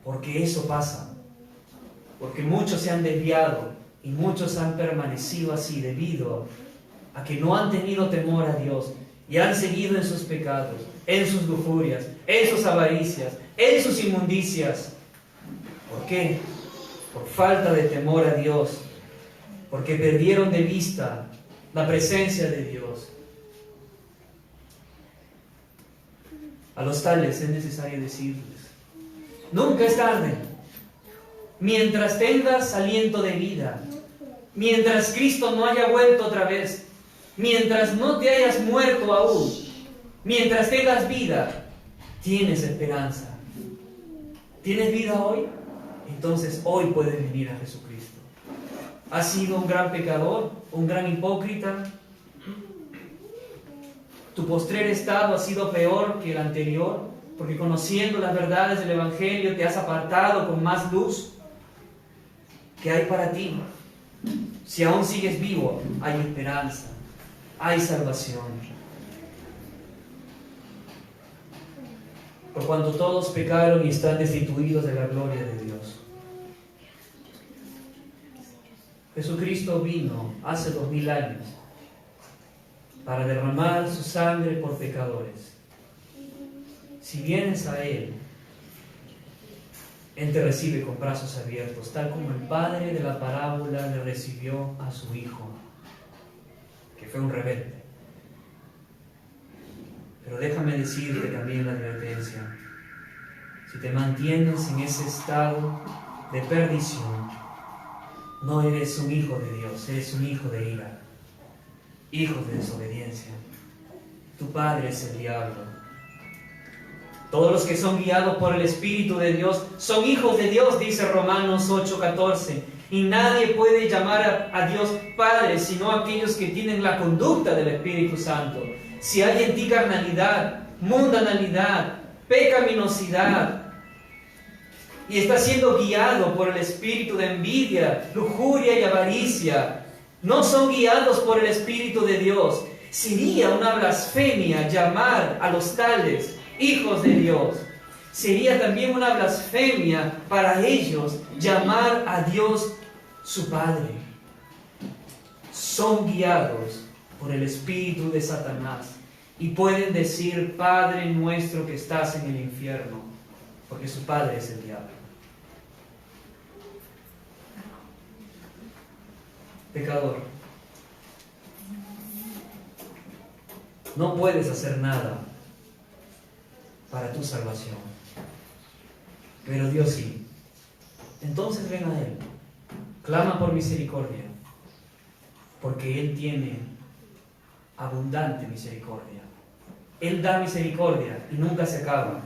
porque eso pasa, porque muchos se han desviado y muchos han permanecido así debido a que no han tenido temor a Dios y han seguido en sus pecados, en sus lujurias, en sus avaricias, en sus inmundicias. ¿Por qué? Por falta de temor a Dios, porque perdieron de vista la presencia de Dios. A los tales es necesario decirles: nunca es tarde. Mientras tengas aliento de vida, mientras Cristo no haya vuelto otra vez, mientras no te hayas muerto aún, mientras tengas vida, tienes esperanza. ¿Tienes vida hoy? Entonces hoy puedes venir a Jesucristo. ¿Has sido un gran pecador, un gran hipócrita? ¿Tu postrer estado ha sido peor que el anterior? Porque conociendo las verdades del Evangelio te has apartado con más luz. ¿Qué hay para ti? Si aún sigues vivo, hay esperanza, hay salvación. Por cuanto todos pecaron y están destituidos de la gloria de Dios. Jesucristo vino hace 2000 años para derramar su sangre por pecadores. Si vienes a Él, Él te recibe con brazos abiertos, tal como el padre de la parábola le recibió a su hijo, que fue un rebelde. Pero déjame decirte también la advertencia: si te mantienes en ese estado de perdición, no eres un hijo de Dios, eres un hijo de ira, hijo de desobediencia. Tu padre es el diablo. Todos los que son guiados por el Espíritu de Dios son hijos de Dios, dice Romanos 8:14. Y nadie puede llamar a Dios Padre sino aquellos que tienen la conducta del Espíritu Santo. Si hay en ti carnalidad, mundanalidad, pecaminosidad, y estás siendo guiado por el espíritu de envidia, lujuria y avaricia, no son guiados por el Espíritu de Dios. Sería una blasfemia llamar a los tales hijos de Dios. Sería también una blasfemia para ellos llamar a Dios su Padre. Son guiados por el espíritu de Satanás y pueden decir: Padre nuestro que estás en el infierno, porque su padre es el diablo. Pecador, no puedes hacer nada para tu salvación, pero Dios sí. Entonces ven a Él, clama por misericordia, porque Él tiene abundante misericordia. Él da misericordia y nunca se acaba.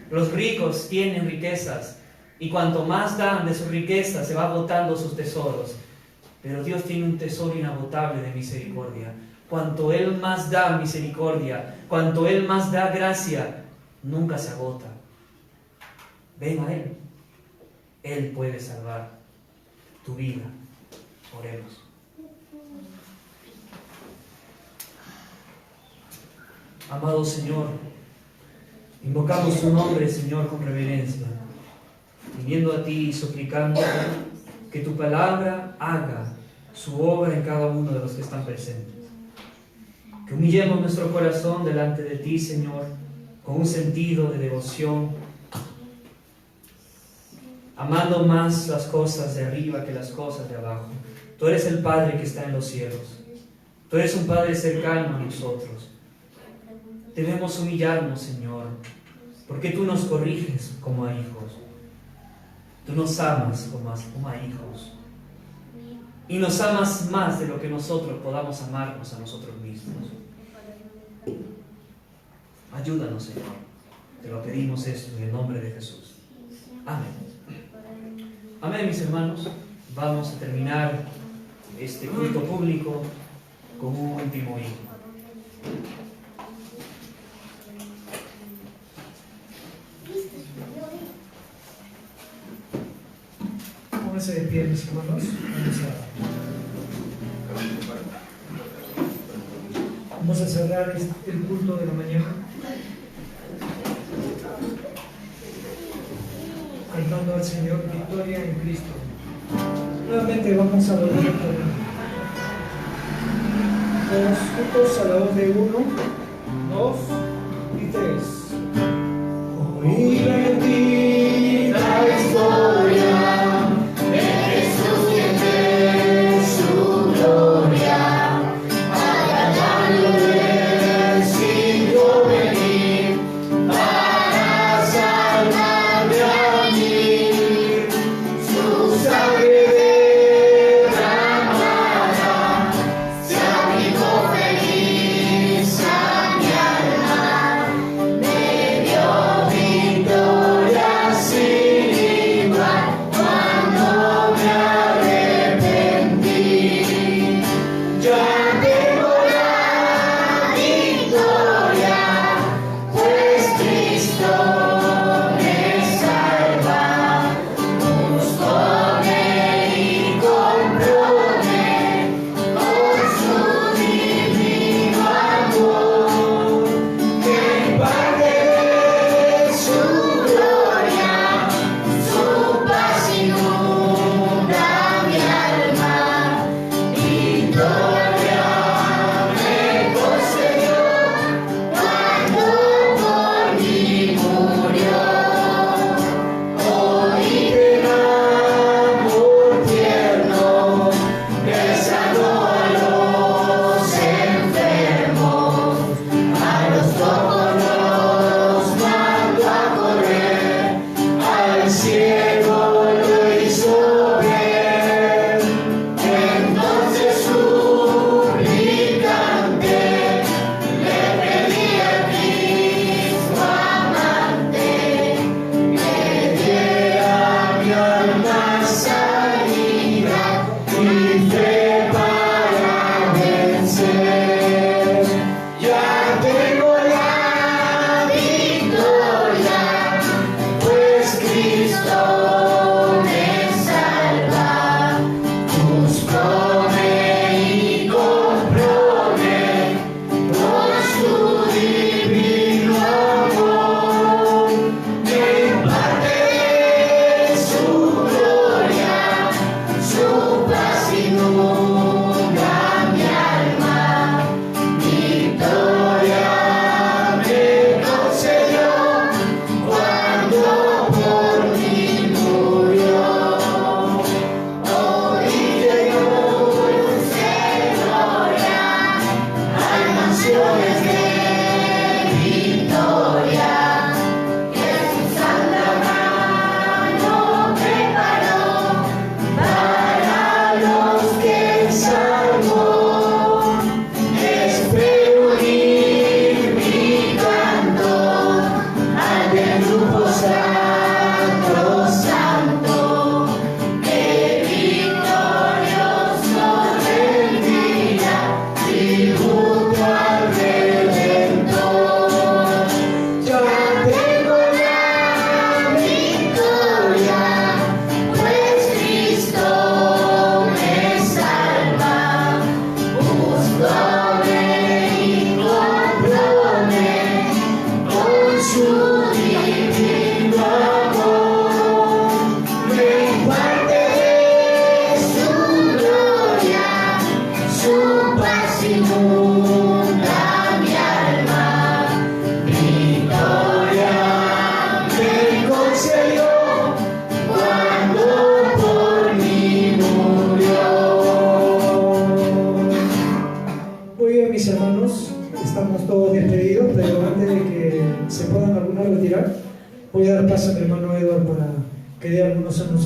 Los ricos tienen riquezas y cuanto más dan de sus riquezas se va agotando sus tesoros, pero Dios tiene un tesoro inagotable de misericordia. Cuanto Él más da misericordia, cuanto Él más da gracia, nunca se agota. Ven a Él. Él puede salvar tu vida. Oremos. Amado Señor, invocamos tu nombre, Señor, con reverencia, viniendo a ti y suplicando que tu palabra haga su obra en cada uno de los que están presentes. Que humillemos nuestro corazón delante de ti, Señor, con un sentido de devoción, amando más las cosas de arriba que las cosas de abajo. Tú eres el Padre que está en los cielos. Tú eres un Padre cercano a nosotros. Debemos humillarnos, Señor, porque tú nos corriges como a hijos. Tú nos amas como a hijos. Y nos amas más de lo que nosotros podamos amarnos a nosotros mismos. Ayúdanos, Señor. Te lo pedimos esto en el nombre de Jesús. Amén. Amén, mis hermanos. Vamos a terminar este culto público con un último himno. Pónganse de pie, mis hermanos. Vamos a cerrar el culto de la mañana cantando al Señor Victoria en Cristo. Nuevamente vamos a volver todos juntos a la voz de 1, 2 y 3. Hoy bendita historia de Jesús que de su gloria, agradable del siglo venir, para salvarme a mí, su sangre derramada, se aplicó feliz a mi alma, me dio victoria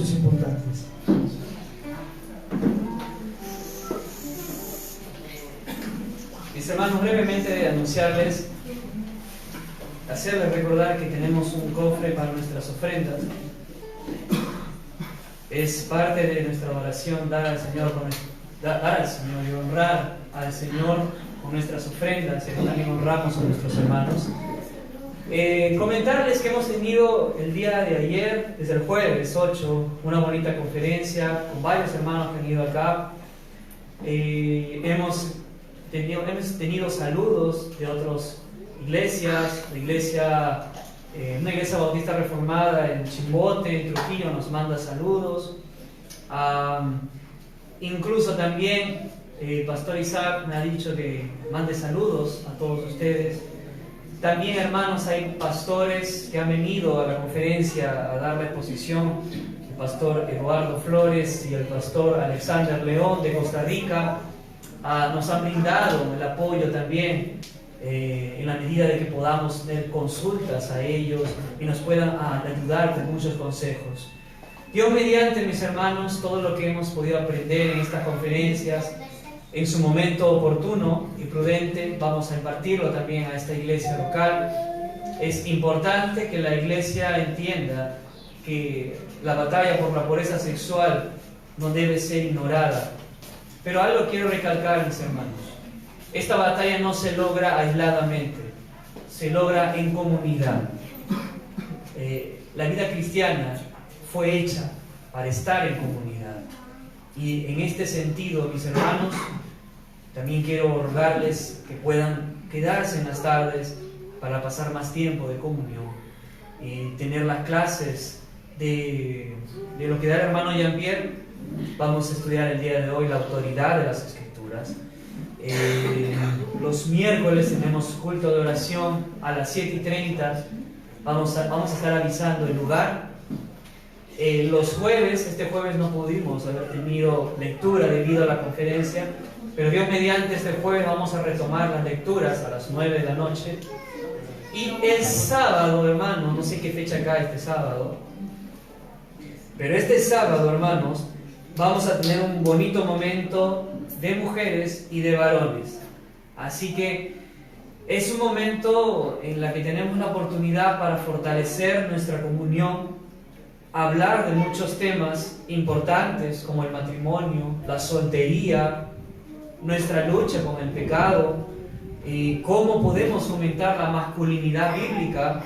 negocios importantes. Mis hermanos, brevemente anunciarles, hacerles recordar que tenemos un cofre para nuestras ofrendas. Es parte de nuestra oración dar al Señor y honrar al Señor con nuestras ofrendas, y también honramos a nuestros hermanos. Comentarles que hemos tenido el día de ayer, desde el jueves 8, una bonita conferencia con varios hermanos que han ido acá. Hemos tenido saludos de otras iglesias, una iglesia bautista reformada en Chimbote, en Trujillo, nos manda saludos. Incluso también el pastor Isaac me ha dicho que mande saludos a todos ustedes. También, hermanos, hay pastores que han venido a la conferencia a dar la exposición. El pastor Eduardo Flores y el pastor Alexander León de Costa Rica nos han brindado el apoyo también en la medida de que podamos tener consultas a ellos y nos puedan ayudar con muchos consejos. Dios mediante, mis hermanos, todo lo que hemos podido aprender en estas conferencias, en su momento oportuno y prudente, vamos a impartirlo también a esta iglesia local. Es importante que la iglesia entienda que la batalla por la pureza sexual no debe ser ignorada. Pero algo quiero recalcar, mis hermanos. Esta batalla no se logra aisladamente, se logra en comunidad. La vida cristiana fue hecha para estar en comunidad. Y en este sentido, mis hermanos, también quiero rogarles que puedan quedarse en las tardes para pasar más tiempo de comunión y tener las clases de lo que da el hermano Jean-Pierre. Vamos a estudiar el día de hoy la autoridad de las Escrituras. Los miércoles tenemos culto de oración a las 7:30. Vamos a estar avisando el lugar. Los jueves, este jueves no pudimos haber tenido lectura debido a la conferencia, pero Dios mediante este jueves vamos a retomar las lecturas a las 9 de la noche. Y el sábado, hermano, no sé qué fecha cae este sábado, pero este sábado, hermanos, vamos a tener un bonito momento de mujeres y de varones. Así que es un momento en el que tenemos la oportunidad para fortalecer nuestra comunión, hablar de muchos temas importantes como el matrimonio, la soltería, nuestra lucha con el pecado, y cómo podemos fomentar la masculinidad bíblica,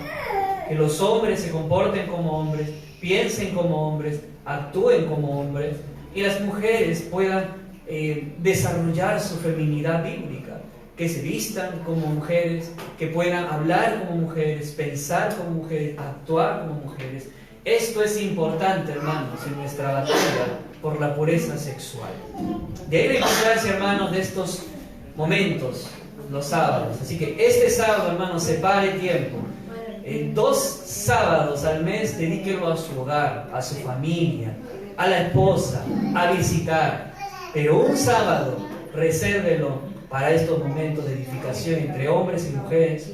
que los hombres se comporten como hombres, piensen como hombres, actúen como hombres, y las mujeres puedan desarrollar su feminidad bíblica, que se vistan como mujeres, que puedan hablar como mujeres, pensar como mujeres, actuar como mujeres. Esto es importante, hermanos, en nuestra batalla por la pureza sexual. De ahí la importancia, hermanos, de estos momentos, los sábados. Así que este sábado, hermanos, separe tiempo. 2 sábados al mes, dedíquelo a su hogar, a su familia, a la esposa, a visitar. Pero un sábado, resérvelo para estos momentos de edificación entre hombres y mujeres.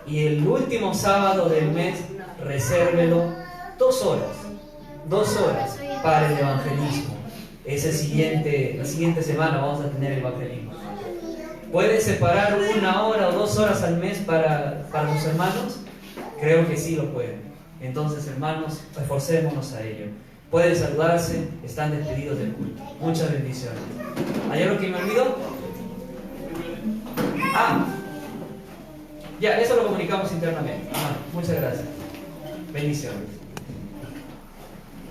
Y el último sábado del mes, resérvelo 2 horas para el evangelismo. La siguiente semana vamos a tener el evangelismo. ¿Pueden separar 1 hora o 2 horas al mes para los hermanos? Creo que sí lo pueden. Entonces, hermanos, esforcémonos a ello. Pueden saludarse, están despedidos del culto. Muchas bendiciones. ¿Hay algo que me olvidó? Ya, eso lo comunicamos internamente. Muchas gracias. Bendiciones.